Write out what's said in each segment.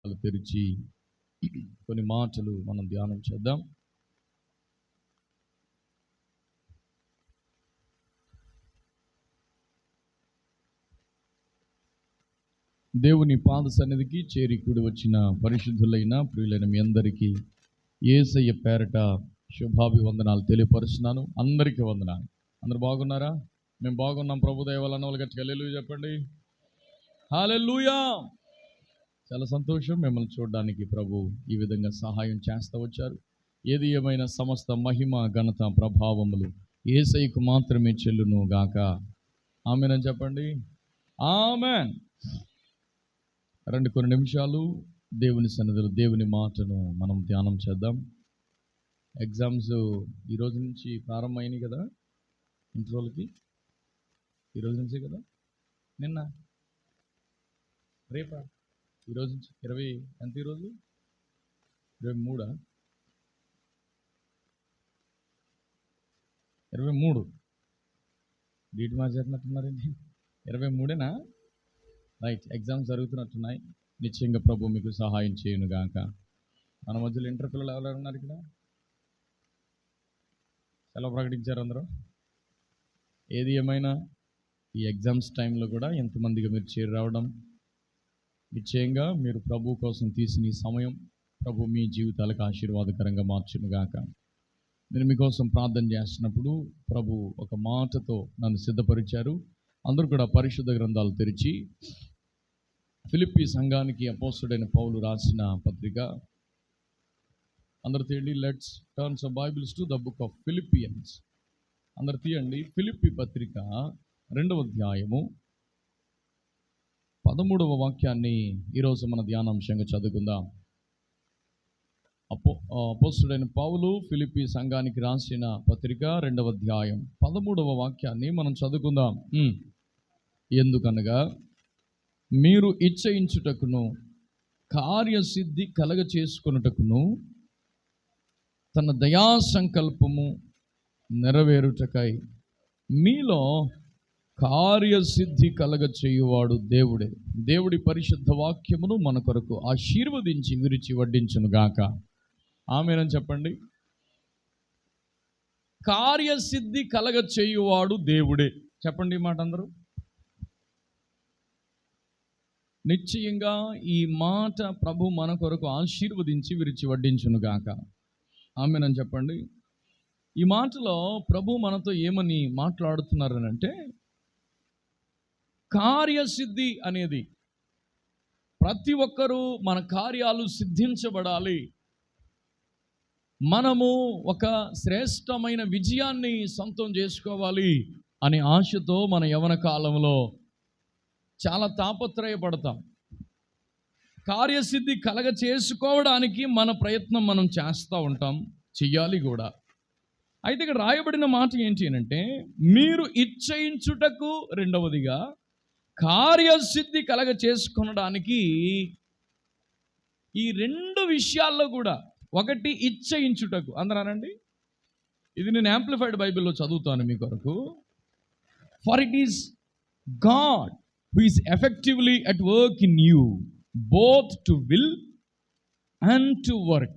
తెరిచి కొన్ని మాటలు మనం ధ్యానం చేద్దాం. దేవుని పాద సన్నిధికి చేరి కూడి వచ్చిన పరిశుద్ధులైన ప్రియులైన మీ అందరికీ యేసయ్య పేరట శుభాభివందనాలు తెలియపరుస్తున్నాను. అందరికీ వందనాలు. అందరు బాగున్నారా? మేము బాగున్నాం. ప్రభు దయ వలన వాళ్ళు గట్టిగా హల్లెలూయా చెప్పండి. హల్లెలూయా. చాలా సంతోషం మిమ్మల్ని చూడడానికి ప్రభు ఈ విధంగా సహాయం చేస్తూ వచ్చారు. ఏది ఏమైనా సమస్త మహిమ ఘనత ప్రభావములు యేసయ్యకు మాత్రమే చెల్లును గాక. ఆమేన్ అని చెప్పండి. ఆమేన్. కొన్ని నిమిషాలు దేవుని సన్నిధిలో దేవుని మాటను మనం ధ్యానం చేద్దాం. ఎగ్జామ్స్ ఈరోజు నుంచి ప్రారంభమైనాయి కదా, ఇంట్రోలకి ఈరోజు నుంచే కదా, నిన్న రేపా ఈరోజు నుంచి 20 ఎంత ఈరోజు 23 డేట్ మార్చేస్తున్నట్టున్నారండి. 23 రైట్. ఎగ్జామ్స్ జరుగుతున్నట్టున్నాయి. నిశ్చయంగా ప్రభు మీకు సహాయం చేయను గాక. మన మధ్యలో ఇంటర్ పిల్లలు ఎవరు ఉన్నారు? ఇక్కడ సెలవు ప్రకటించారు అందరూ. ఏది ఏమైనా ఈ ఎగ్జామ్స్ టైంలో కూడా ఎంతమందిగా మీరు చేరి రావడం, నిశ్చయంగా మీరు ప్రభు కోసం తీసిన ఈ సమయం ప్రభు మీ జీవితాలకు ఆశీర్వాదకరంగా మార్చును గాక. నేను మీకోసం ప్రార్థన చేస్తున్నప్పుడు ప్రభు ఒక మాటతో నన్ను సిద్ధపరిచారు. అందరూ కూడా పరిశుద్ధ గ్రంథాలు తెరిచి ఫిలిప్పీ సంఘానికి అపోస్తలుడైన పౌలు రాసిన పత్రిక, అందరు తీయండి. Let's turn some Bibles to the book of Philippians. అందరు తీయండి. ఫిలిప్పీ పత్రిక 2వ అధ్యాయము 13వ వాక్యాన్ని ఈరోజు మన ధ్యానాంశంగా చదువుకుందాం. అపోస్తలుడైన పౌలు ఫిలిప్పీ సంఘానికి రాసిన పత్రిక 2వ అధ్యాయం 13వ వాక్యాన్ని మనం చదువుకుందాం. ఎందుకనగా మీరు ఇచ్చయించుటకును కార్యసిద్ధి కలగ చేసుకొనుటకును తన దయా సంకల్పము నెరవేరుటకై మీలో కార్యసిద్ధి కలగ చేయువాడు దేవుడే. దేవుడి పరిశుద్ధ వాక్యమును మన కొరకు ఆశీర్వదించి విరిచి వడ్డించును గాక. ఆమేన్ చెప్పండి. కార్యసిద్ధి కలగ చేయువాడు దేవుడే. చెప్పండి ఈ మాట అందరూ. నిశ్చయంగా ఈ మాట ప్రభు మన కొరకు ఆశీర్వదించి విరిచి వడ్డించును గాక. ఆమేన్ అని చెప్పండి. ఈ మాటలో ప్రభు మనతో ఏమని మాట్లాడుతున్నారనంటే, కార్యసిద్ధి అనేది ప్రతి ఒక్కరూ మన కార్యాలు సిద్ధించబడాలి, మనము ఒక శ్రేష్టమైన విజయాన్ని సొంతం చేసుకోవాలి అనే ఆశతో మన యవ్వన కాలంలో చాలా తాపత్రయపడతాం. కార్యసిద్ధి కలగ చేసుకోవడానికి మన ప్రయత్నం మనం చేస్తూ ఉంటాం, చెయ్యాలి కూడా. అయితే ఇక్కడ రాయబడిన మాట ఏంటి అంటే, మీరు ఇచ్చయించుటకు, రెండవదిగా కార్యసిద్ధి కలగ చేసుకొనడానికి. ఈ 2 విషయాల్లో కూడా, ఒకటి ఇచ్చయించుటకు, అందరానండి. ఇది నేను యాంప్లిఫైడ్ బైబిల్లో చదువుతాను మీ కొరకు. For it is God who is effectively at work in you, both to will and to work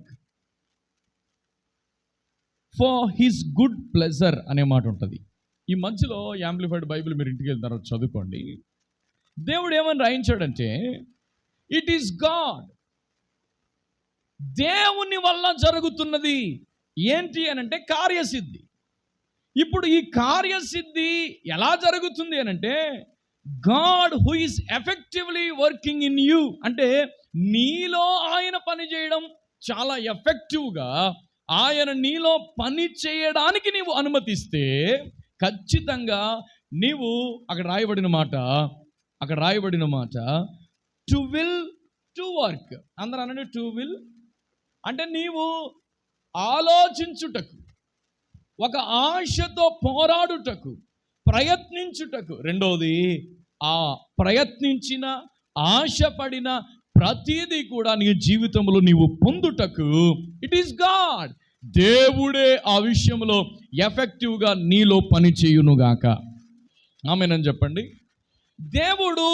for his good pleasure అనే మాట ఉంటుంది. ఈ మధ్యలో యాంప్లిఫైడ్ బైబిల్ మీరు ఇంటికి వెళ్ళిన తర్వాత చదువుకోండి. దేవుడు ఏమని రాయించాడంటే, ఇట్ ఈస్ గాడ్, దేవుని వల్ల జరుగుతున్నది ఏంటి అని అంటే కార్యసిద్ధి. ఇప్పుడు ఈ కార్యసిద్ధి ఎలా జరుగుతుంది అని అంటే, God who is effectively working in you, అంటే నీలో ఆయన పని చేయడం చాలా ఎఫెక్టివ్గా, ఆయన నీలో పని చేయడానికి నీవు అనుమతిస్తే ఖచ్చితంగా నీవు అక్కడ రాయబడిన మాట టు విల్ టు వర్క్. అందరూ అనండి, టు విల్ అంటే నీవు ఆలోచించుటకు, ఒక ఆశతో పోరాడుటకు, ప్రయత్నించుటకు. రెండవది, ఆ ప్రయత్నించిన, ఆశపడిన ప్రతిదీ కూడా నీ జీవితంలో నీవు పొందుటకు ఇట్ ఈస్ గాడ్. దేవుడే ఆ విషయంలో ఎఫెక్టివ్గా నీలో పని చేయునుగాక. ఆమేన్ అని చెప్పండి. దేవుడు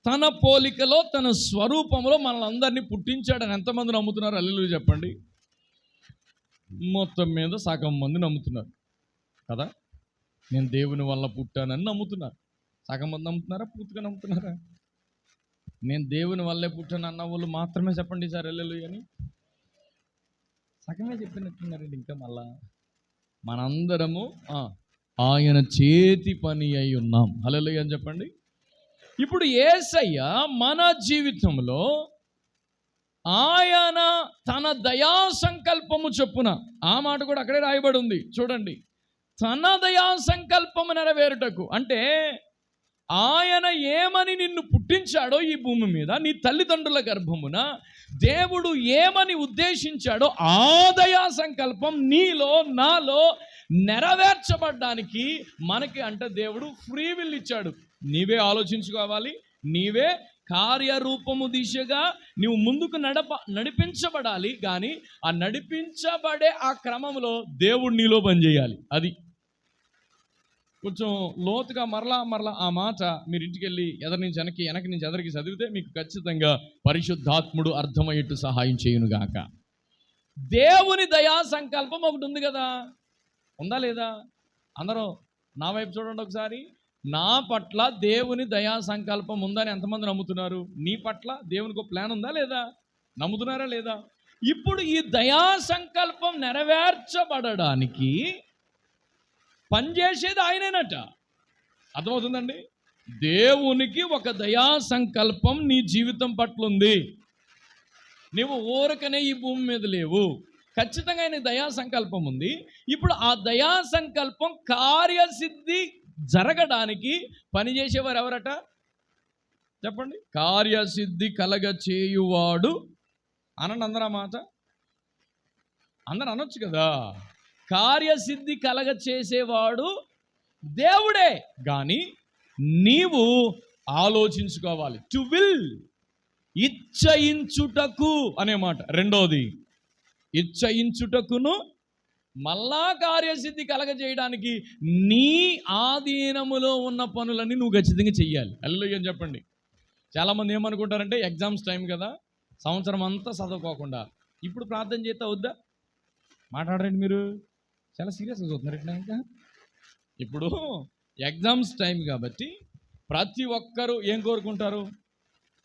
తన పోలికలో తన స్వరూపంలో మనల్ని అందరినీ పుట్టించాడని ఎంతమంది నమ్ముతున్నారు? హల్లెలూయా చెప్పండి. మొత్తం మీద సగం మంది నమ్ముతున్నారు కదా. నేను దేవుని వల్ల పుట్టానని నమ్ముతున్నారు. సగం మంది నమ్ముతున్నారా? పూర్తిగా నమ్ముతున్నారా? నేను దేవుని వల్లే పుట్టాను అన్న వాళ్ళు మాత్రమే చెప్పండి సార్ హల్లెలూయా అని. సగమే చెప్పినట్టున్నారండి. ఇంకా మళ్ళా మనందరము ఆయన చేతి పని అయి ఉన్నాం. హల్లెలూయా అని చెప్పండి. ఇప్పుడు యేసయ్య మన జీవితంలో ఆయన తన దయా సంకల్పము చొప్పున, ఆ మాట కూడా అక్కడే రాయబడి ఉంది చూడండి. తన దయా సంకల్పము నెరవేరుటకు అంటే ఆయన ఏమని నిన్ను పుట్టించాడో ఈ భూమి మీద, నీ తల్లిదండ్రుల గర్భమున దేవుడు ఏమని ఉద్దేశించాడో ఆ దయా సంకల్పం నీలో నాలో నెరవేర్చబడ్డానికి మనకి అంటే దేవుడు ఫ్రీ విల్ ఇచ్చాడు. నీవే ఆలోచించుకోవాలి, నీవే కార్యరూపము దిశగా నువ్వు ముందుకు నడిపించబడాలి. కానీ ఆ నడిపించబడే ఆ క్రమంలో దేవుడు నీలో పనిచేయాలి. అది కొంచెం లోతుగా మరలా ఆ మాట మీరు ఇంటికి వెళ్ళి ఎదరి నుంచి వెనక్కి నుంచి ఎదరికి చదివితే మీకు ఖచ్చితంగా పరిశుద్ధాత్ముడు అర్థమయ్యేట్టు సహాయం చేయునుగాక. దేవుని దయా సంకల్పం ఒకటి ఉంది కదా, ఉందా లేదా? అందరూ నా వైపు చూడండి ఒకసారి. నా పట్ల దేవుని దయా సంకల్పం ఉందని ఎంతమంది నమ్ముతున్నారు? నీ పట్ల దేవునికి ఒక ప్లాన్ ఉందా లేదా? నమ్ముతున్నారా లేదా? ఇప్పుడు ఈ దయా సంకల్పం నెరవేర్చబడడానికి పనిచేసేది ఆయనేనట. అర్థమవుతుందండి? దేవునికి ఒక దయా సంకల్పం నీ జీవితం పట్ల ఉంది. నువ్వు ఊరకనే ఈ భూమి మీద లేవు, ఖచ్చితంగా ఆయన దయా సంకల్పం ఉంది. ఇప్పుడు ఆ దయా సంకల్పం కార్యసిద్ధి జరగడానికి పనిచేసేవారు ఎవరట చెప్పండి? కార్యసిద్ధి కలగ చేయువాడు అనండి. అందరూ ఆ మాట అందరూ అనొచ్చు కదా. కార్యసిద్ధి కలగ చేసేవాడు దేవుడే. కానీ నీవు ఆలోచించుకోవాలి. టు విల్, ఇచ్చయించుటకు అనే మాట. రెండోది ఇచ్చయించుటకును, మళ్ళా కార్యసిద్ధి కలగజేయడానికి నీ ఆధీనములో ఉన్న పనులన్నీ నువ్వు ఖచ్చితంగా చెయ్యాలి. హల్లెలూయా అని చెప్పండి. చాలామంది ఏమనుకుంటారంటే ఎగ్జామ్స్ టైం కదా, సంవత్సరం అంతా చదువుకోకుండా ఇప్పుడు ప్రార్థన చేస్తా వద్దా? మాట్లాడరండి మీరు, చాలా సీరియస్గా చూస్తున్నారు ఇట్లా. ఇంకా ఇప్పుడు ఎగ్జామ్స్ టైం కాబట్టి ప్రతి ఒక్కరూ ఏం కోరుకుంటారు?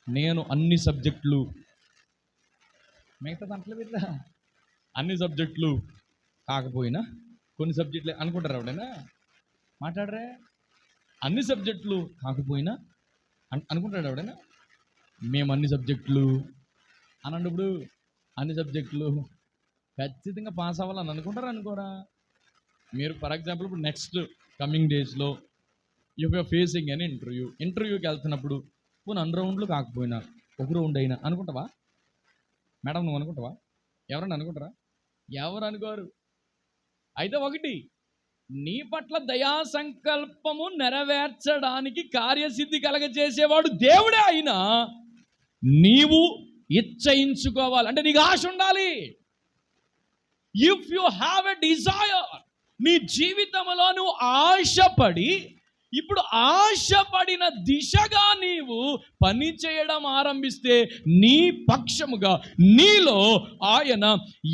నేను అన్ని సబ్జెక్టులు, మిగతా దాంట్లో వీళ్ళ అన్ని సబ్జెక్టులు కాకపోయినా కొన్ని సబ్జెక్టులు అనుకుంటారు. ఎవడైనా మాట్లాడరే? అన్ని సబ్జెక్టులు కాకపోయినా అనుకుంటాడు ఎవడైనా? మేము అన్ని సబ్జెక్టులు అన్నప్పుడు అన్ని సబ్జెక్టులు ఖచ్చితంగా పాస్ అవ్వాలని అనుకుంటారా అనుకోరా? మీరు ఫర్ ఎగ్జాంపుల్ ఇప్పుడు నెక్స్ట్ కమింగ్ డేస్లో యూ ఆర్ ఫేసింగ్ అని ఇంటర్వ్యూకి వెళ్తున్నప్పుడు పోనీ 2 రౌండ్లు కాకపోయినా 1 రౌండ్ అయినా అనుకుంటావా? మేడం నువ్వు అనుకుంటావా? ఎవరన్నా అనుకుంటారా? ఎవరు అనుకోరు. అయితే ఒకటి, నీ పట్ల దయా సంకల్పము నెరవేర్చడానికి కార్యసిద్ధి కలగజేసేవాడు దేవుడే అయినా నీవు ఇచ్చయించుకోవాలి. అంటే నీకు ఆశ ఉండాలి. If you have a desire, నీ జీవితంలో నువ్వు ఆశపడి, ఇప్పుడు ఆశపడిన దిశగా నీవు పని చేయడం ఆరంభిస్తే నీ పక్షముగా నీలో ఆయన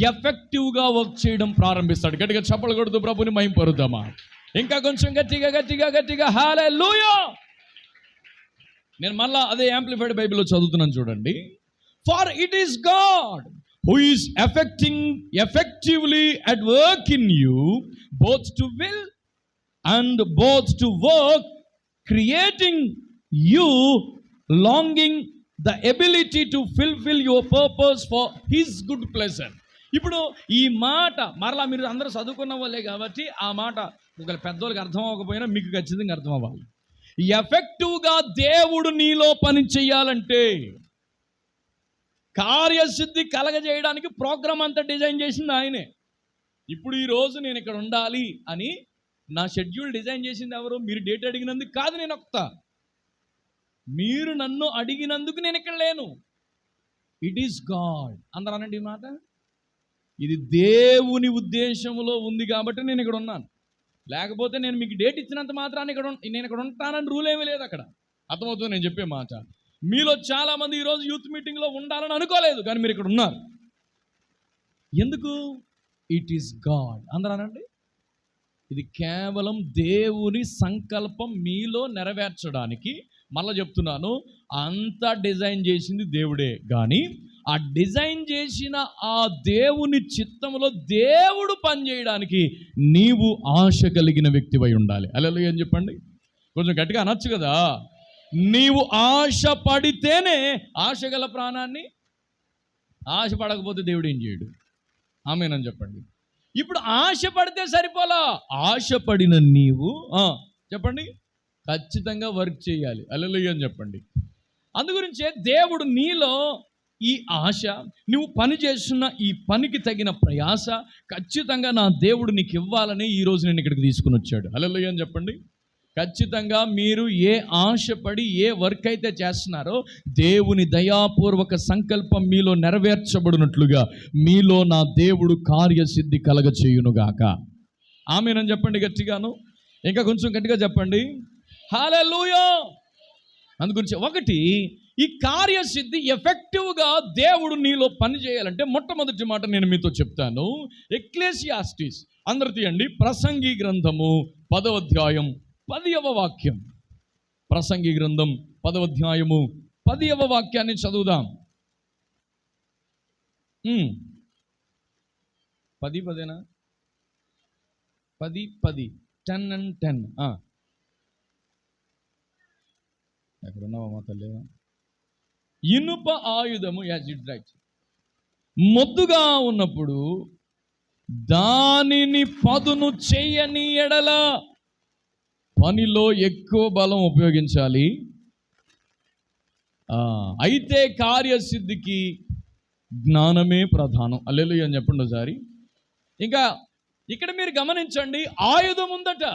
ఎఫెక్టివ్గా వర్క్ చేయడం ప్రారంభిస్తాడు. గట్టిగా చప్పలు కొడుతూ ప్రభుని మహింపరుద్దామా? ఇంకా కొంచెం గట్టిగా హల్లెలూయా. నేను మళ్ళా అదే యాంప్లిఫైడ్ బైబిల్లో చదువుతున్నాను చూడండి. For it is God who is effectively at work in you, both to will and both to work, creating you longing the ability to fulfill your purpose for his good pleasure. ఇప్పుడు ఈ మాట మరలా మీరు అందరూ చదువుకున్న వాళ్ళే కాబట్టి ఆ మాట ఒకవేళ పెద్దోళ్ళకి అర్థం అవ్వకపోయినా మీకు ఖచ్చితంగా అర్థం అవ్వాలి. ఎఫెక్టివ్గా దేవుడు నీలో పని చేయాలంటే, కార్యసిద్ధి కలగజేయడానికి ప్రోగ్రామ్ అంతా డిజైన్ చేసింది ఆయనే. ఇప్పుడు ఈరోజు నేను ఇక్కడ ఉండాలి అని నా షెడ్యూల్ డిజైన్ చేసింది ఎవరు? మీరు డేట్ అడిగినందుకు కాదు నేను వస్తా, మీరు నన్ను అడిగినందుకు నేను ఇక్కడ లేను. It is God. అందరూ అనండి ఈ మాట. ఇది దేవుని ఉద్దేశంలో ఉంది కాబట్టి నేను ఇక్కడ ఉన్నాను. లేకపోతే నేను మీకు డేట్ ఇచ్చినంత మాత్రాన్ని నేను ఇక్కడ ఉంటానని రూల్ ఏమీ లేదు అక్కడ. అర్థమవుతుంది నేను చెప్పే మాట. మీలో చాలామంది ఈరోజు యూత్ మీటింగ్లో ఉండాలని అనుకోలేదు, కానీ మీరు ఇక్కడ ఉన్నారు. ఎందుకు? It is God. అందరానండి, ఇది కేవలం దేవుని సంకల్పం మీలో నెరవేర్చడానికి. మళ్ళీ చెప్తున్నాను, అంతా డిజైన్ చేసింది దేవుడే, కానీ ఆ డిజైన్ చేసిన ఆ దేవుని చిత్తంలో దేవుడు పనిచేయడానికి నీవు ఆశ కలిగిన వ్యక్తివై ఉండాలి. హల్లెలూయా అని చెప్పండి. కొంచెం గట్టిగా అనొచ్చు కదా. నీవు ఆశ పడితేనే, ఆశ గల ప్రాణాన్ని, ఆశ పడకపోతే దేవుడు ఏం చేయడు. ఆమేనని చెప్పండి. ఇప్పుడు ఆశ పడితే సరిపోలా, ఆశపడిన నీవు చెప్పండి ఖచ్చితంగా వర్క్ చేయాలి. హల్లెలూయా అని చెప్పండి. అందుగురించే దేవుడు నీలో ఈ ఆశ, నువ్వు పని చేస్తున్న ఈ పనికి తగిన ప్రయాస ఖచ్చితంగా నా దేవుడు నీకు ఇవ్వాలని ఈరోజు నేను ఇక్కడికి తీసుకుని వచ్చాడు. హల్లెలూయా అని చెప్పండి. ఖచ్చితంగా మీరు ఏ ఆశపడి ఏ వర్క్ అయితే చేస్తున్నారో దేవుని దయాపూర్వక సంకల్పం మీలో నెరవేర్చబడినట్లుగా మీలో నా దేవుడు కార్యసిద్ధి కలగ చేయునుగాక. ఆమేనని చెప్పండి గట్టిగాను. ఇంకా కొంచెం గట్టిగా చెప్పండి హల్లెలూయా. అందుగురించి ఒకటి, ఈ కార్యసిద్ధి ఎఫెక్టివ్గా దేవుడు నీలో పని చేయాలంటే మొట్టమొదటి మాట నేను మీతో చెప్తాను. ఎక్లేసియాస్టిస్, అందరు తీయండి, ప్రసంగి గ్రంథము 10వ అధ్యాయం 10వ వాక్యం. ప్రసంగి గ్రంథం 10వ అధ్యాయము 10వ వాక్యాన్ని చదువుదాం. 10 10 and 10. ఎక్కడున్నావా మా తల్లి? ఇనుప ఆయుధము, యాజ్ ఇట్ రైట్, మొద్దుగా ఉన్నప్పుడు దానిని పదును చేయని ఎడల పనిలో ఎక్కువ బలం ఉపయోగించాలి. అయితే కార్యసిద్ధికి జ్ఞానమే ప్రధానం. హల్లెలూయా అని చెప్పండి ఒకసారి. ఇంకా ఇక్కడ మీరు గమనించండి, ఆయుధం ఉందట,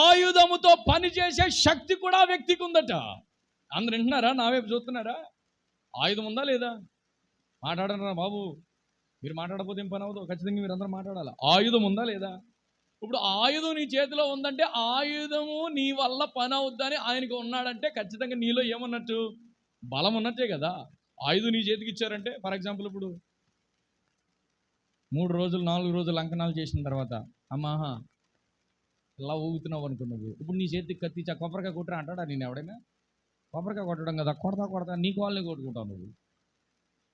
ఆయుధముతో పనిచేసే శక్తి కూడా వ్యక్తికి ఉందట. అందరు వింటున్నారా? నా వైపు చూస్తున్నారా? ఆయుధం ఉందా లేదా? మాట్లాడరా బాబు, మీరు మాట్లాడకపోతే ఏం పని అవ్వదు. ఖచ్చితంగా మీరు అందరూ మాట్లాడాలి. ఆయుధం ఉందా లేదా? ఇప్పుడు ఆయుధం నీ చేతిలో ఉందంటే ఆయుధము నీ వల్ల పని అవుద్దని ఆయనకు ఉన్నాడంటే ఖచ్చితంగా నీలో ఏమన్నట్టు? బలం ఉన్నట్టే కదా. ఆయుధం నీ చేతికి ఇచ్చారంటే, ఫర్ ఎగ్జాంపుల్ ఇప్పుడు 3 రోజులు 4 రోజులు అంకణాలు చేసిన తర్వాత అమ్మాహా ఇలా ఊగుతున్నావు అనుకున్నావు. ఇప్పుడు నీ చేతికి కత్తి కొబ్బరికాయ కొట్టరా అంటాడా నేను? ఎవడైనా కొబ్బరికాయ కొట్టడం కదా, కొడతా నీ వాళ్ళని కొట్టుకుంటావు నువ్వు.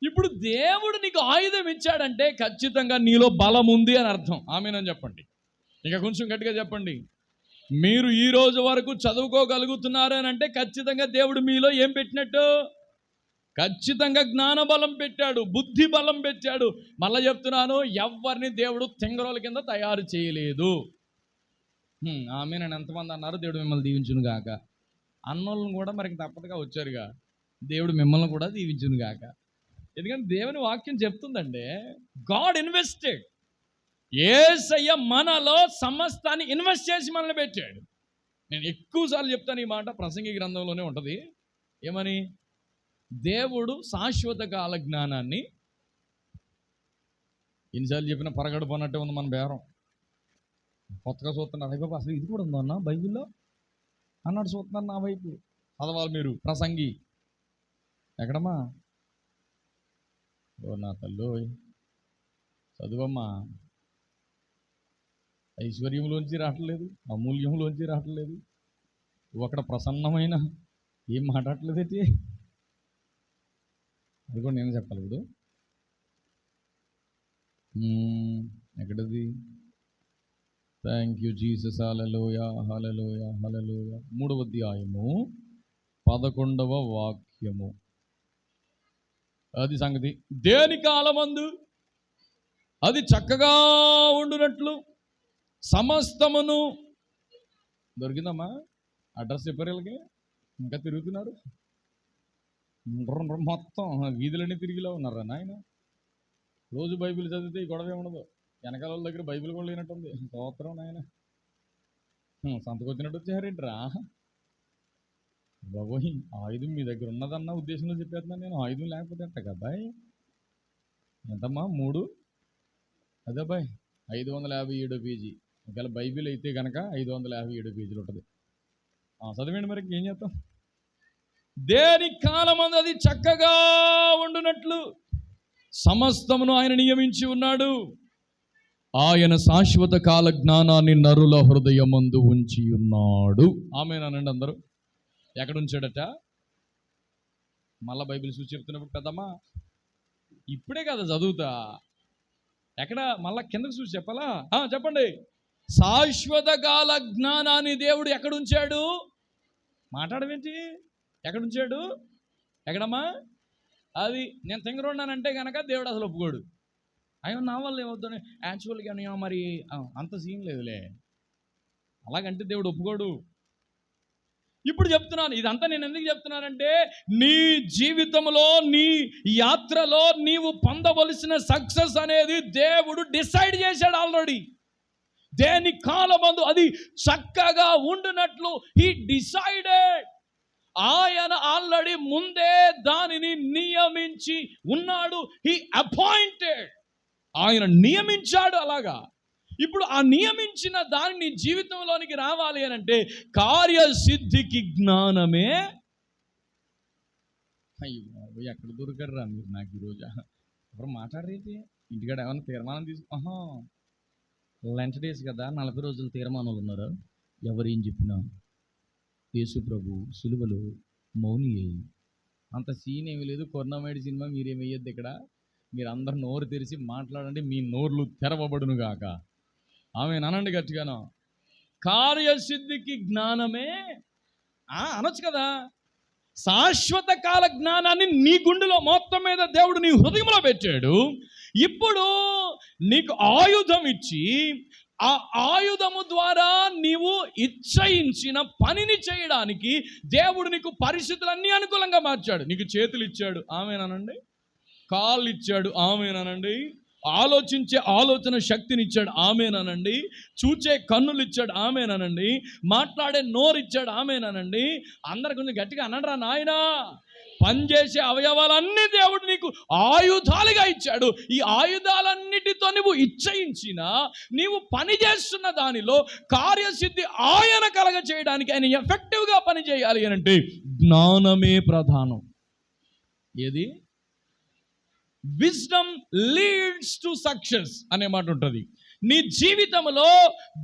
ఇప్పుడు దేవుడు నీకు ఆయుధం ఇచ్చాడంటే ఖచ్చితంగా నీలో బలం ఉంది అని అర్థం. ఆమేనని చెప్పండి. ఇంకా కొంచెం గట్టిగా చెప్పండి. మీరు ఈ రోజు వరకు చదువుకోగలుగుతున్నారు అని అంటే ఖచ్చితంగా దేవుడు మీలో ఏం పెట్టినట్టు? ఖచ్చితంగా జ్ఞాన బలం పెట్టాడు, బుద్ధి బలం పెట్టాడు. మళ్ళీ చెప్తున్నాను, ఎవరిని దేవుడు తెంగరోల కింద తయారు చేయలేదు. ఆమేనని ఎంతమంది అన్నారు? దేవుడు మిమ్మల్ని దీవించును గాక. అన్నోళ్ళని కూడా మరి తప్పదుగా వచ్చారుగా, దేవుడు మిమ్మల్ని కూడా దీవించును గాక. ఎందుకంటే దేవుని వాక్యం చెప్తుందండి, గాడ్ ఇన్వెస్టెడ్. యేసయ్య మనలో సమస్తాన్ని ఇన్వెస్ట్ చేసి మనల్ని పెట్టాడు. నేను ఎక్కువసార్లు చెప్తాను ఈ మాట, ప్రసంగి గ్రంథంలోనే ఉంటుంది. ఏమని? దేవుడు శాశ్వత కాల జ్ఞానాన్ని, ఎన్నిసార్లు చెప్పినా పరగడిపోనట్టే ఉంది మన బేరం. కొత్తగా చూస్తున్నారు, అయ్య బాబు అసలు ఇది కూడా ఉందన్న బైబిల్లో అన్నాడు. చూస్తున్నారు నా వైపు. చదవాలి మీరు ప్రసంగి. ఎక్కడమ్మా? ఓ నా తల్లు, చదువమ్మా. ఐశ్వర్యంలోంచి రావట్లేదు, అమూల్యంలోంచి రావట్లేదు, ఒకడ ప్రసన్నమైన ఏం మాట్లాడట్లేదేంటి? అది కూడా నేను చెప్పాలి ఇప్పుడు. ఎక్కడది? Thank you Jesus. Hallelujah hallelujah hallelujah. 3వ అధ్యాయము 11వ వాక్యము. అది సంగతి. దేని కాలమందు అది చక్కగా ఉండునట్లు సమస్తమును, దొరికిందమ్మా అడ్రస్ చెప్పారు వీళ్ళకి, ఇంకా తిరుగుతున్నారు మొత్తం వీధులన్నీ తిరిగిలా ఉన్నారా నాయన. రోజు బైబిల్ చదివితే ఈ గొడవ ఉండదు. వెనకాల వాళ్ళ దగ్గర బైబిల్ కూడా లేనట్టుంది. స్తోత్రం నాయన. సంతకొచ్చినట్టు వచ్చారేంట్రా బాబోయ్. ఆయుధం మీ దగ్గర ఉన్నదన్న ఉద్దేశంలో చెప్పేస్తున్నాను నేను. ఆయుధం లేకపోతే అంట కబ్బాయ్. ఎంతమ్మా? 3 అదే బాయ్ 557 పేజీ. ఒకవేళ బైబిల్ అయితే కనుక 557 పేజీలు ఉంటుంది. చదివండి మరి, ఏం చేస్తాం. దేని కాలమందు అది చక్కగా ఉండునట్లు సమస్తమును ఆయన నియమించి ఉన్నాడు. ఆయన శాశ్వత కాల జ్ఞానాన్ని నరుల హృదయమందు ఉంచి ఉన్నాడు. ఆమేనండి అందరూ. ఎక్కడ ఉంచాడట? మళ్ళా బైబిల్ చూసి చెప్తున్నప్పుడు పెద్దమ్మా ఇప్పుడే కదా చదువుతా, ఎక్కడ మళ్ళా కిందకు చూసి చెప్పాలా? చెప్పండి. శాశ్వత కాల జ్ఞానాన్ని దేవుడు ఎక్కడ ఉంచాడు? మాట్లాడవేంటి? ఎక్కడ ఉంచాడు? ఎక్కడమ్మా? అది నేను తింగరున్నానంటే కనుక దేవుడు అసలు ఒప్పుకోడు. అయ్యో నా వల్ల ఏమవుతుంది యాక్చువల్గా మరి అంత సీన్ లేదులే, అలాగంటే దేవుడు ఒప్పుకోడు. ఇప్పుడు చెప్తున్నాను, ఇదంతా నేను ఎందుకు చెప్తున్నానంటే నీ జీవితంలో నీ యాత్రలో నీవు పొందవలసిన సక్సెస్ అనేది దేవుడు డిసైడ్ చేశాడు ఆల్రెడీ. దేని కాలమందు అది చక్కగా ఉండునట్లు హీ డిసైడెడ్. ఆయన ఆల్రెడీ ముందే దానిని నియమించి ఉన్నాడు. He appointed. ఆయన నియమించాడు అలాగా. ఇప్పుడు ఆ నియమించిన దానిని జీవితంలోనికి రావాలి అని అంటే కార్యసిద్ధికి జ్ఞానమే. అయ్యో ఎక్కడ దొరకరా మీరు నాకు ఈరోజు? ఎవరు మాట్లాడరేంటి? ఇంటికాడ ఏమైనా తీర్మానం లంచ్ డేస్ కదా, 40 రోజులు తీర్మానాలు ఉన్నారు. ఎవరేం చెప్పినా యేసు ప్రభు సిలువలో మౌని అయ్యి అంత సీన్ ఏమీ లేదు. కొర్ణమేడి సినిమా మీరేమి వేయద్దు ఇక్కడ. మీరు అందరు నోరు తెరిచి మాట్లాడండి, మీ నోర్లు తెరవబడును గాక. అనండి గట్టిగాను. కార్యసిద్ధికి జ్ఞానమే అనొచ్చు కదా. శాశ్వత కాల జ్ఞానాన్ని నీ గుండెలో మొత్తం మీద దేవుడు నీ హృదయంలో పెట్టాడు. ఇప్పుడు నీకు ఆయుధం ఇచ్చి ఆ ఆయుధము ద్వారా నీవు ఇచ్చయించిన పనిని చేయడానికి దేవుడు నీకు పరిస్థితులన్నీ అనుకూలంగా మార్చాడు. నీకు చేతులు ఇచ్చాడు, ఆమేనండి. కాళ్ళు ఇచ్చాడు, ఆమేనండి. ఆలోచించే ఆలోచన శక్తిని ఇచ్చాడు, ఆమేనండి. చూచే కన్నులు ఇచ్చాడు, ఆమేనండి. మాట్లాడే నోరు ఇచ్చాడు, ఆమేనండి. అందరు కొంచెం గట్టిగా అనండిరా నాయనా. పనిచేసే అవయవాలన్నీ దేవుడు నీకు ఆయుధాలుగా ఇచ్చాడు. ఈ ఆయుధాలన్నిటితో నువ్వు ఇచ్చయించిన నీవు పని చేస్తున్న దానిలో కార్యసిద్ధి ఆయన కలగ చేయడానికి, ఆయన ఎఫెక్టివ్గా పని చేయాలి అని అంటే జ్ఞానమే ప్రధానం. ఏది? విజ్డమ్ లీడ్స్ టు సక్సెస్ అనే మాట ఉంటుంది. నీ జీవితంలో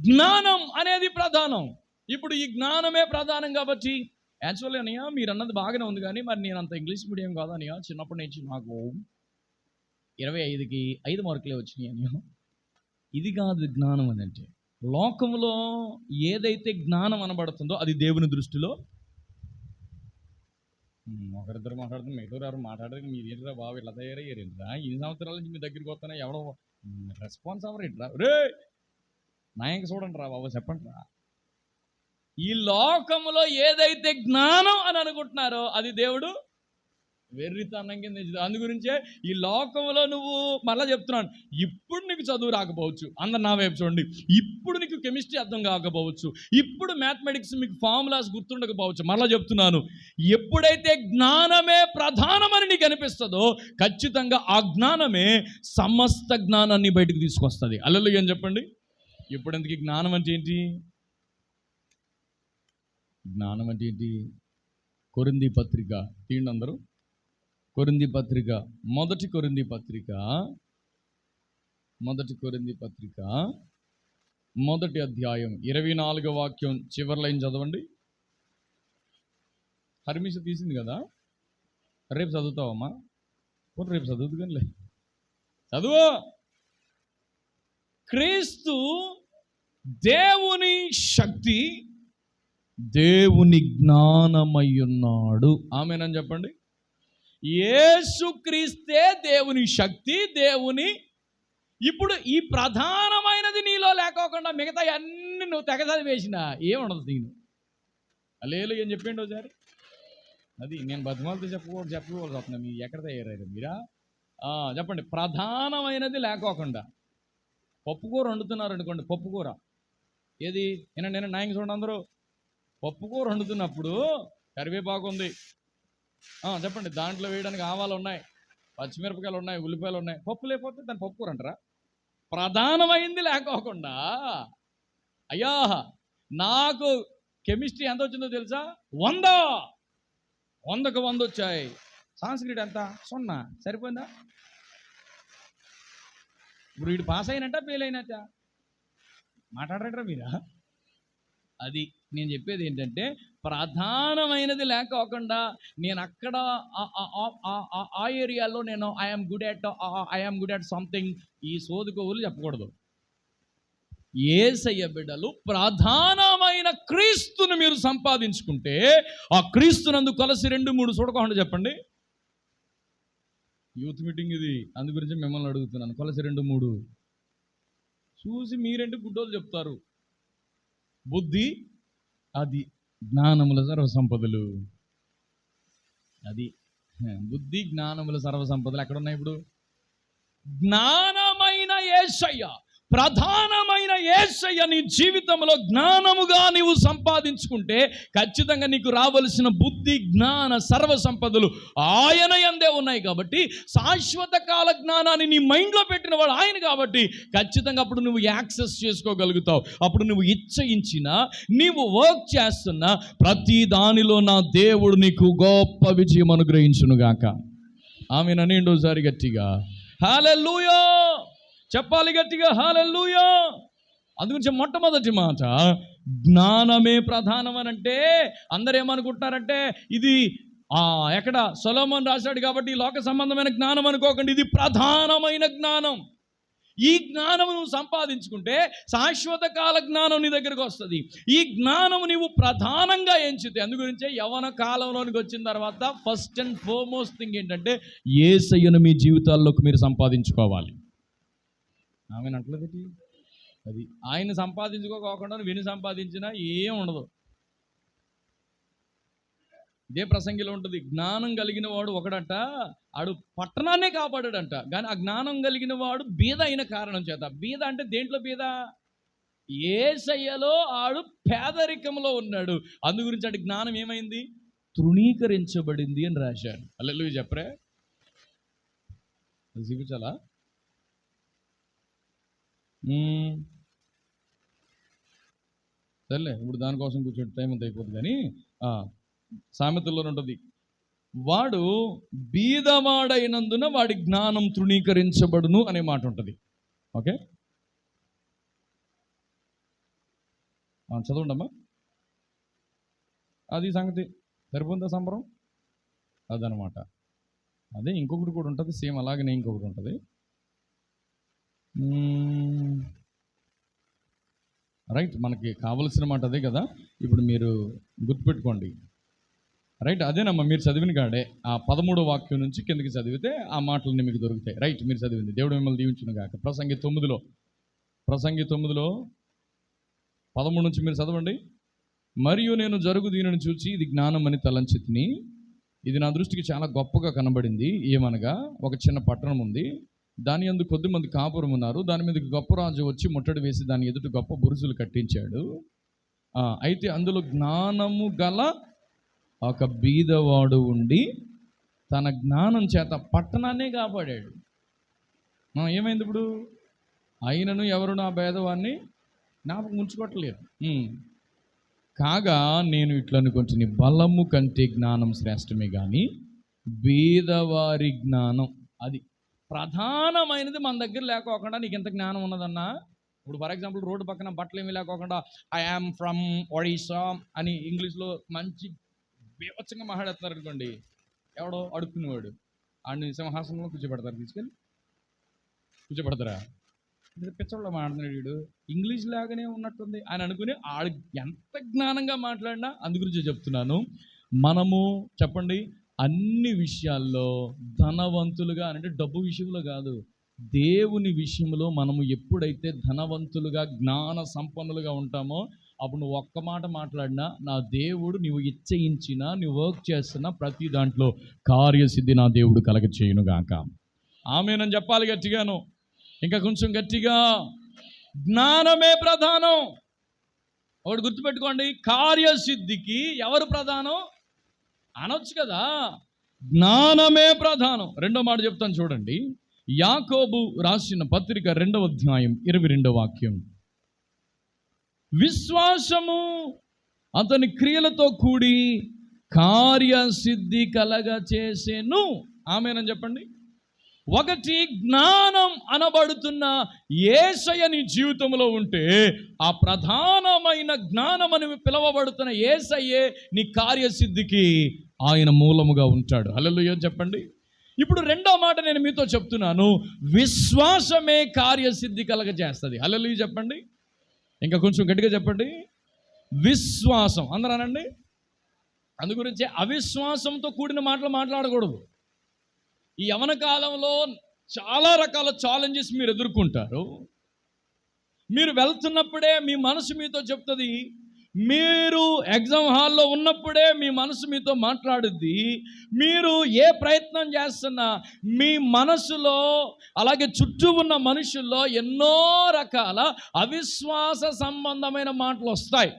జ్ఞానం అనేది ప్రధానం. ఇప్పుడు ఈ జ్ఞానమే ప్రధానం కాబట్టి యాక్చువల్లీ అనియా మీరు అన్నది బాగానే ఉంది, కానీ మరి నేను అంత ఇంగ్లీష్ మీడియం కాదు అనియా. చిన్నప్పటి నుంచి నాకు 25కి 5 మార్కులే వచ్చినాయి అనియా. ఇది కాదు జ్ఞానం అని అంటే. లోకంలో ఏదైతే జ్ఞానం అనబడుతుందో అది దేవుని దృష్టిలో ఒకరిద్దరు మాట్లాడుతుంది, మిగతా ఎవరు మాట్లాడదు. మీరు ఏంటరా బాబు ఇలా తయారయ్యారేంట్రా? 2 సంవత్సరాల నుంచి మీ దగ్గరికి వస్తున్నా ఎవడో రెస్పాన్స్ అవ్వరేంట్రా? రే నాయక చూడండి రా బాబు, చెప్పండి రా. ఈ లోకంలో ఏదైతే జ్ఞానం అని అనుకుంటున్నారో అది దేవుడు వెర్రితనం కింద. అందుగురించే ఈ లోకంలో నువ్వు మళ్ళీ చెప్తున్నాను, ఇప్పుడు నీకు చదువు రాకపోవచ్చు, అందరు నా వైపు చూడండి. ఇప్పుడు నీకు కెమిస్ట్రీ అర్థం కాకపోవచ్చు, ఇప్పుడు మ్యాథమెటిక్స్ మీకు ఫార్ములాస్ గుర్తుండకపోవచ్చు. మళ్ళీ చెప్తున్నాను, ఎప్పుడైతే జ్ఞానమే ప్రధానమని నీకు అనిపిస్తుందో ఖచ్చితంగా ఆ జ్ఞానమే సమస్త జ్ఞానాన్ని బయటకు తీసుకొస్తుంది. హల్లెలూయా అని చెప్పండి. ఇప్పుడు ఎందుకు జ్ఞానం అంటే ఏంటి? జ్ఞానం అంటే ఏంటి? కొరింథీ పత్రిక తీయండి అందరూ. కొరింథీ పత్రిక, మొదటి కొరింథీ పత్రిక మొదటి అధ్యాయం 24వ వాక్యం చివరి లైన్ చదవండి. హర్మిష తీసింది కదా, రేపు చదువుతావమ్మా? రేపు చదువుతు కానీ చదువు. క్రీస్తు దేవుని శక్తి, దేవుని జ్ఞానమయ్యున్నాడు. ఆమేనని చెప్పండి. యేసుక్రీస్తే దేవుని శక్తి, దేవుని. ఇప్పుడు ఈ ప్రధానమైనది నీలో లేకోకుండా మిగతా అన్ని నువ్వు తెగదది వేసినా ఏముండదు. నేను అలేలు ఏం చెప్పండి ఒకసారి. అది నేను బతిమాలతో చెప్పుకోవాల్సి వస్తున్నా. మీరు ఎక్కడ తయారయ్యారు మీరా? చెప్పండి. ప్రధానమైనది లేకోకుండా పప్పుకూర వండుతున్నారు అనుకోండి. పప్పుకూర ఏది? నేను నాయకు చూడండి అందరూ. పప్పుకూర వండుతున్నప్పుడు కరివేపాకు ఉంది, చెప్పండి. దాంట్లో వేయడానికి ఆవాలు ఉన్నాయి, పచ్చిమిరపకాయలు ఉన్నాయి, ఉల్లిపాయలు ఉన్నాయి. పప్పు లేకపోతే దాన్ని పప్పుకూర అంటారా? ప్రధానమైంది లేకోకుండా. అయ్యా నాకు కెమిస్ట్రీ ఎంత వచ్చిందో తెలుసా? 100. 100కు 100 వచ్చాయి. సంస్కృతి ఎంత? 0. సరిపోయిందా? ఇప్పుడు వీడు పాస్ అయినట్ట ఫెయిల్ అయినట్ట? మాట్లాడరా మీరా? అది నేను చెప్పేది ఏంటంటే, ప్రధానమైనది లేకోకుండా నేను అక్కడ ఆ ఏరియాలో నేను ఐఎమ్ గుడ్ అట్ సంథింగ్, ఈ సోదుకోవులు చెప్పకూడదు. యేసయ్య బిడ్డలు ప్రధానమైన క్రీస్తును మీరు సంపాదించుకుంటే, ఆ క్రీస్తునందు కొలసి 2-3 చూడకుండా చెప్పండి. యూత్ మీటింగ్ ఇది, అందు గురించి మిమ్మల్ని అడుగుతున్నాను. కొలసి 2-3 చూసి మీరేంటి గుడ్డోలు చెప్తారు. బుద్ధి, అది జ్ఞానముల సర్వసంపదలు. అది బుద్ధి, జ్ఞానముల సర్వసంపదలు ఎక్కడున్నాయి? ఇప్పుడు జ్ఞానమైన యేసయ్య, ప్రధానమైన యేసయ్య నీ జీవితంలో జ్ఞానముగా నీవు సంపాదించుకుంటే ఖచ్చితంగా నీకు రావలసిన బుద్ధి, జ్ఞాన, సర్వ సంపదలు ఆయన యందే ఉన్నాయి. కాబట్టి శాశ్వత కాల జ్ఞానాన్ని నీ మైండ్లో పెట్టిన వాడు ఆయన కాబట్టి ఖచ్చితంగా అప్పుడు నువ్వు యాక్సెస్ చేసుకోగలుగుతావు. అప్పుడు నువ్వు ఇచ్చయించినా, నీవు వర్క్ చేస్తున్నా ప్రతి దానిలో నా దేవుడు నీకు గొప్ప విజయం అనుగ్రహించునుగాక. ఆమేన్. రెండోసారి గట్టిగా హల్లెలూయా చెప్పాలి, గట్టిగా హల్లెలూయా. అందుగురించి మొట్టమొదటి మాట జ్ఞానమే ప్రధానం అని అంటే అందరూ ఏమనుకుంటున్నారంటే ఇది ఎక్కడ సొలొమోను రాశాడు కాబట్టి లోక సంబంధమైన జ్ఞానం అనుకోకండి. ఇది ప్రధానమైన జ్ఞానం. ఈ జ్ఞానం నువ్వు సంపాదించుకుంటే శాశ్వత కాల జ్ఞానం నీ దగ్గరకు వస్తుంది. ఈ జ్ఞానం నీవు ప్రధానంగా ఎంచితే, అందుగురించే యవ్వన కాలంలోనికి వచ్చిన తర్వాత ఫస్ట్ అండ్ ఫార్మోస్ట్ థింగ్ ఏంటంటే యేసయ్యను మీ జీవితాల్లోకి మీరు సంపాదించుకోవాలి. ఆమె అట్లది అది ఆయన సంపాదించుకోకుండా విని సంపాదించినా ఏం ఉండదు. ఇదే ప్రసంగిలో ఉంటుంది. జ్ఞానం కలిగిన వాడు ఒకడంట, ఆడు పట్టణాన్నే కాపాడాడంట. కానీ ఆ జ్ఞానం కలిగిన వాడు బీద అయిన కారణం చేత, బీద అంటే దేంట్లో బీద? యేసయ్యలో ఆడు పేదరికంలో ఉన్నాడు. అందు గురించి అంటే జ్ఞానం ఏమైంది? తృణీకరించబడింది అని రాశాడు. హల్లెలూయా చెప్పరే. అది చూపించాలా? సర్లే, ఇప్పుడు దానికోసం కూర్చోటి టైం అంత అయిపోతుంది. కానీ సామెతల్లో ఉంటుంది, వాడు బీదవాడైనందున వాడి జ్ఞానం తృణీకరించబడును అనే మాట ఉంటుంది. ఓకే, చదవండమ్మా. అది సంగతి సరిపోతుందా? సంబరం అదనమాట. అదే ఇంకొకటి కూడా ఉంటుంది, సేమ్ అలాగనే ఇంకొకటి ఉంటుంది. రైట్, మనకి కావలసిన మాట అదే కదా. ఇప్పుడు మీరు గుర్తుపెట్టుకోండి. రైట్, అదేనమ్మా మీరు చదివిన కాడే ఆ 13వ వాక్యం నుంచి కిందకి చదివితే ఆ మాటలన్నీ మీకు దొరుకుతాయి. రైట్, మీరు చదివింది. దేవుడు మిమ్మల్ని దీవించును గాక. ప్రసంగి 9లో 13 నుంచి మీరు చదవండి. మరియు నేను జరుగు దీనిని చూచి ఇది జ్ఞానం అని తలంచి తిని, ఇది నా దృష్టికి చాలా గొప్పగా కనబడింది. ఏమనగా, ఒక చిన్న పట్టణం ఉంది, దాని యందు కొద్దిమంది కాపురం ఉన్నారు. దాని మీదకి గొప్ప రాజు వచ్చి ముట్టడి వేసి దాని ఎదుట గొప్ప బురుజులు కట్టించాడు. అయితే అందులో జ్ఞానము గల ఒక బీదవాడు ఉండి తన జ్ఞానం చేత పట్టణాన్నే కాపాడాడు. ఏమైంది ఇప్పుడు? అయినను ఎవరు నా భేదవాన్ని జ్ఞాపకం ఉంచుకోవట్లేదు. కాగా నేను ఇట్లా అనుకుంటే, నీ బలము కంటే జ్ఞానం శ్రేష్టమే కానీ బీదవారి జ్ఞానం అది ప్రధానమైనది మన దగ్గర లేకోకుండా నీకు ఎంత జ్ఞానం ఉన్నదన్నా. ఇప్పుడు ఫర్ ఎగ్జాంపుల్ రోడ్డు పక్కన బట్టలు ఏమీ లేకోకుండా ఐ యామ్ ఫ్రమ్ ఒడిశా అని ఇంగ్లీష్లో మంచి బీభత్సంగా మాట్లాడుతున్నారు అనుకోండి, ఎవడో అడుక్కునేవాడు ఆడిని సింహాసనంలో కూర్చోబెడతారు, తీసుకెళ్ళి కూర్చోబెడతారా? పిచ్చోళ్ళ మాట్లాడుతున్నాడు వీడు, ఇంగ్లీష్ లాగానే ఉన్నట్టుంది అని అనుకుని ఆడు ఎంత జ్ఞానంగా మాట్లాడినా. అందుగురించి చెప్తున్నాను, మనము చెప్పండి అన్ని విషయాల్లో ధనవంతులుగా, అంటే డబ్బు విషయంలో కాదు, దేవుని విషయంలో మనము ఎప్పుడైతే ధనవంతులుగా జ్ఞాన సంపన్నులుగా ఉంటామో అప్పుడు నువ్వు ఒక్క మాట మాట్లాడినా నా దేవుడు నువ్వు ఇచ్చయించినా నువ్వు వర్క్ చేస్తున్నా ప్రతి దాంట్లో కార్యసిద్ధి నా దేవుడు కలగ చేయునుగాక. ఆమేనని చెప్పాలి గట్టిగాను, ఇంకా కొంచెం గట్టిగా. జ్ఞానమే ప్రధానం. ఒకటి గుర్తుపెట్టుకోండి, కార్యసిద్ధికి ఎవరు ప్రధానం అనొచ్చు కదా, జ్ఞానమే ప్రధానం. రెండో మాట చెప్తాను చూడండి. యాకోబు రాసిన పత్రిక 2వ అధ్యాయం 22వ వాక్యం. విశ్వాసము అతని క్రియలతో కూడి కార్యసిద్ధి కలగ చేసెను. ఆమేనని చెప్పండి. ఒకటి, జ్ఞానం అనబడుతున్న యేసయ్య నీ జీవితంలో ఉంటే, ఆ ప్రధానమైన జ్ఞానం అని పిలువబడుతున్న యేసయ్యే నీ కార్యసిద్ధికి ఆయన మూలముగా ఉంటాడు. హల్లెలూయా చెప్పండి. ఇప్పుడు రెండో మాట నేను మీతో చెప్తున్నాను, విశ్వాసమే కార్యసిద్ధి కలగజేస్తుంది. హల్లెలూయా చెప్పండి. ఇంకా కొంచెం గట్టిగా చెప్పండి. విశ్వాసం అందరూ అనండి. అందు గురించి అవిశ్వాసంతో కూడిన మాటలు మాట్లాడకూడదు. ఈ యవన కాలంలో చాలా రకాల ఛాలెంజెస్ మీరు ఎదుర్కొంటారు. మీరు వెళ్తున్నప్పుడే మీ మనసు మీతో చెప్తుంది, మీరు ఎగ్జామ్ హాల్లో ఉన్నప్పుడే మీ మనసు మీతో మాట్లాడుద్ది. మీరు ఏ ప్రయత్నం చేస్తున్నా మీ మనసులో, అలాగే చుట్టూ ఉన్న మనుషుల్లో ఎన్నో రకాల అవిశ్వాస సంబంధమైన మాటలు వస్తాయి.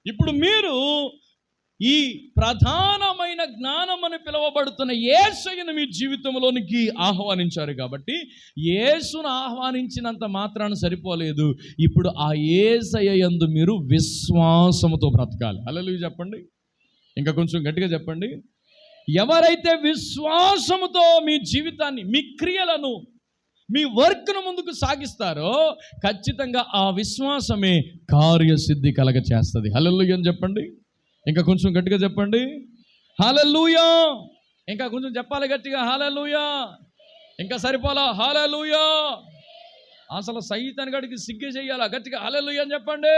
ఇప్పుడు మీరు ఈ ప్రధానమైన జ్ఞానం అని పిలువబడుతున్న యేసయ్యను మీ జీవితంలోనికి ఆహ్వానించారు కాబట్టి, యేసును ఆహ్వానించినంత మాత్రాన సరిపోలేదు. ఇప్పుడు ఆ యేసయ్య యందు మీరు విశ్వాసముతో బ్రతకాలి. హల్లెలూయా చెప్పండి. ఇంకా కొంచెం గట్టిగా చెప్పండి. ఎవరైతే విశ్వాసముతో మీ జీవితాన్ని, మీ క్రియలను, మీ వర్క్ను ముందుకు సాగిస్తారో ఖచ్చితంగా ఆ విశ్వాసమే కార్యసిద్ధి కలగ చేస్తుంది. హల్లెలూయా అని చెప్పండి. ఇంకా కొంచెం గట్టిగా చెప్పండి. హల్లెలూయా. ఇంకా కొంచెం చెప్పాలి గట్టిగా. హల్లెలూయా. ఇంకా సరిపోలా. హల్లెలూయా. అసలు సైతాన్ గడికి సిగ్గే చెయ్యాలా గట్టిగా. హల్లెలూయా అని చెప్పండి.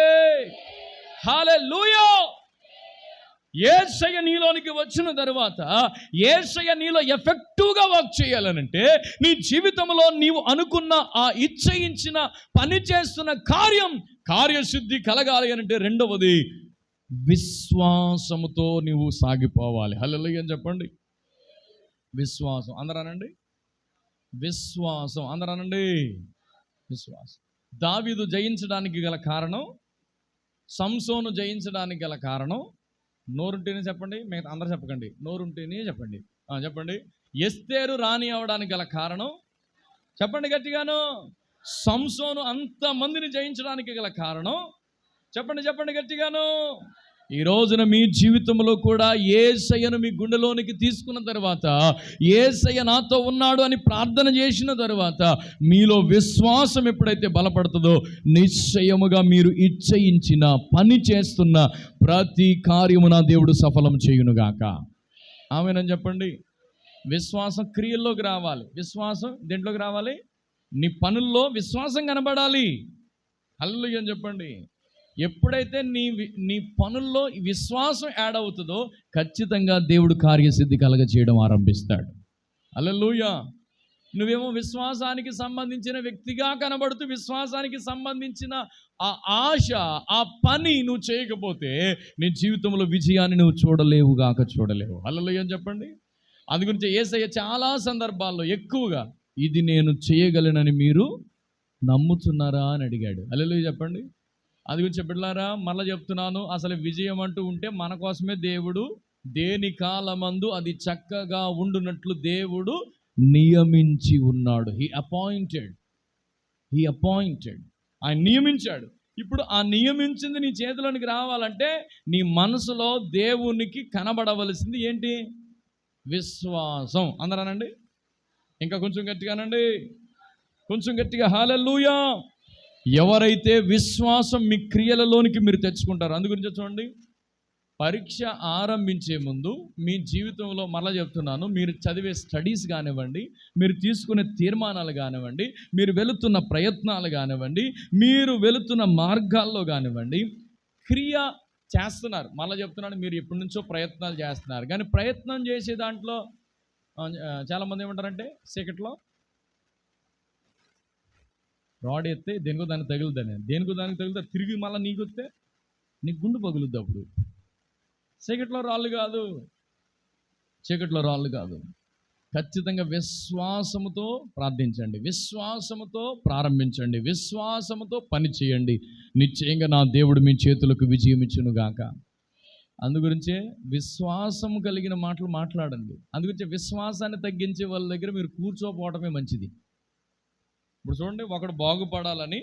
హల్లెలూయా. యేసయ్య నీలోనికి వచ్చిన తర్వాత, యేసయ్య నీలో ఎఫెక్టివ్గా వర్క్ చేయాలనంటే, నీ జీవితంలో నీవు అనుకున్న ఆ ఇచ్చయించిన పని చేస్తున్న కార్యసిద్ధి కలగాలి అంటే, రెండవది విశ్వాసముతో నీవు సాగిపోవాలి. హల్లెలూయా అని చెప్పండి. విశ్వాసం అందరానండి. విశ్వాసం అందరానండి. విశ్వాసం. దావీదు జయించడానికి గల కారణం, సంసోను జయించడానికి గల కారణం, నోరుంటేనే చెప్పండి, మిగతా అందరూ చెప్పకండి, నోరుంటేనే చెప్పండి. చెప్పండి. ఎస్తేరు రాణి అవడానికి గల కారణం చెప్పండి గట్టిగాను. సంసోను అంతమందిని జయించడానికి గల కారణం చెప్పండి గట్టిగాను. ఈ రోజున మీ జీవితంలో కూడా యేసయ్యను మీ గుండెలోనికి తీసుకున్న తర్వాత, యేసయ్య నాతో ఉన్నాడు అని ప్రార్థన చేసిన తర్వాత, మీలో విశ్వాసం ఎప్పుడైతే బలపడుతుందో, నిశ్చయముగా మీరు ఇచ్చయించిన పని చేస్తున్న ప్రతి కార్యము నా దేవుడు సఫలం చేయునుగాక. ఆమేనని చెప్పండి. విశ్వాసం క్రియల్లోకి రావాలి. విశ్వాసం దేంట్లోకి రావాలి? నీ పనుల్లో విశ్వాసం కనబడాలి. హల్లెలూయా అని చెప్పండి. ఎప్పుడైతే నీ పనుల్లో విశ్వాసం యాడ్ అవుతుందో ఖచ్చితంగా దేవుడు కార్యసిద్ధి కలగ చేయడం ఆరంభిస్తాడు. హల్లెలూయా. నువ్వేమో విశ్వాసానికి సంబంధించిన వ్యక్తిగా కనబడుతూ, విశ్వాసానికి సంబంధించిన ఆ ఆశ, ఆ పని నువ్వు చేయకపోతే నీ జీవితంలో విజయాన్ని నువ్వు చూడలేవు. హల్లెలూయా అని చెప్పండి. అందు గురించి యేసయ్య చాలా సందర్భాల్లో ఎక్కువగా, ఇది నేను చేయగలనని మీరు నమ్ముతున్నారా అని అడిగాడు. హల్లెలూయా చెప్పండి. అది గురించి బిడ్డలారా, మళ్ళీ చెప్తున్నాను, అసలు విజయం అంటూ ఉంటే మన కోసమే దేవుడు, దేని కాలమందు అది చక్కగా ఉండునట్లు దేవుడు నియమించి ఉన్నాడు. He appointed. ఆయన నియమించాడు. ఇప్పుడు ఆ నియమించింది నీ చేతిలోనికి రావాలంటే నీ మనసులో దేవునికి కనబడవలసింది ఏంటి? విశ్వాసం. అందరానండి. ఇంకా కొంచెం గట్టిగానండి. కొంచెం గట్టిగా. హల్లెలూయా. ఎవరైతే విశ్వాసం మీ క్రియలలోనికి మీరు తెచ్చుకుంటారో, అందుగురించి చూడండి, పరీక్ష ఆరంభించే ముందు మీ జీవితంలో, మరలా చెప్తున్నాను, మీరు చదివే స్టడీస్ కానివ్వండి, మీరు తీసుకునే తీర్మానాలు కానివ్వండి, మీరు వెళుతున్న ప్రయత్నాలు కానివ్వండి, మీరు వెళుతున్న మార్గాల్లో కానివ్వండి, క్రియ చేస్తున్నారు. మళ్ళీ చెప్తున్నాను, మీరు ఎప్పటి నుంచో ప్రయత్నాలు చేస్తున్నారు, కానీ ప్రయత్నం చేసే దాంట్లో చాలామంది ఏమంటారంటే, చీకట్లో రాడ్ ఎత్తే దేనికో దానికి తగులుతాను, దేనికో దానికి తగులుతా, తిరిగి మళ్ళీ నీకు వస్తే నీకు గుండు పగులుద్ది. అప్పుడు చీకట్లో రాళ్ళు కాదు. ఖచ్చితంగా విశ్వాసముతో ప్రార్థించండి, విశ్వాసముతో ప్రారంభించండి, విశ్వాసముతో పని చేయండి. నిశ్చయంగా నా దేవుడు మీ చేతులకు విజయం ఇచ్చునుగాక. అందుగురించే విశ్వాసము కలిగిన మాటలు మాట్లాడండి. అందుగురించి విశ్వాసాన్ని తగ్గించే వాళ్ళ దగ్గర మీరు కూర్చోపోవడమే మంచిది. ఇప్పుడు చూడండి, ఒకడు బాగుపడాలని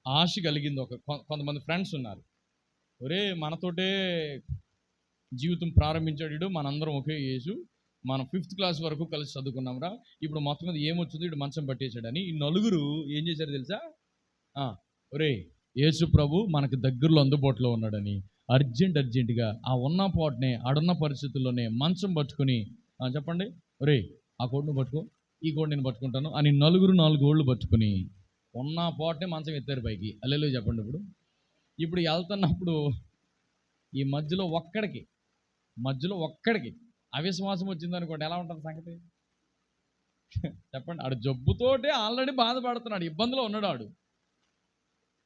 ఆశ కలిగింది, కొంతమంది ఫ్రెండ్స్ ఉన్నారు. ఒరే మనతోటే జీవితం ప్రారంభించాడు వీడు. మనందరం ఒకే ఏజు, మనం 5th క్లాస్ వరకు కలిసి చదువుకున్నాంరా. ఇప్పుడు మొత్తం మీద ఏమొచ్చింది, వీడు మంచం పట్టేశాడని ఈ నలుగురు ఏం చేశారు తెలుసా? ఒరే, యేసు ప్రభు మనకి దగ్గరలో అందుబాటులో ఉన్నాడని అర్జెంటుగా ఆ ఉన్న పోటనే ఆడున్న పరిస్థితుల్లోనే మంచం పట్టుకుని చెప్పండి, ఒరే ఆ కోడ్ను పట్టుకో, ఈ కోడ్ నేను పట్టుకుంటాను అని నలుగురు 4 ఓళ్ళు పట్టుకుని ఉన్న పోటనే మంచం ఎత్తారు పైకి. హల్లెలూయా చెప్పండి. ఇప్పుడు వెళ్తున్నప్పుడు ఈ మధ్యలో ఒక్కడికి అవిశ్వాసం వచ్చిందనుకోండి, ఎలా ఉంటుంది సంగతి? చెప్పండి. ఆడు జబ్బుతోటే ఆల్రెడీ బాధపడుతున్నాడు, ఇబ్బందిలో ఉన్నాడు ఆడు.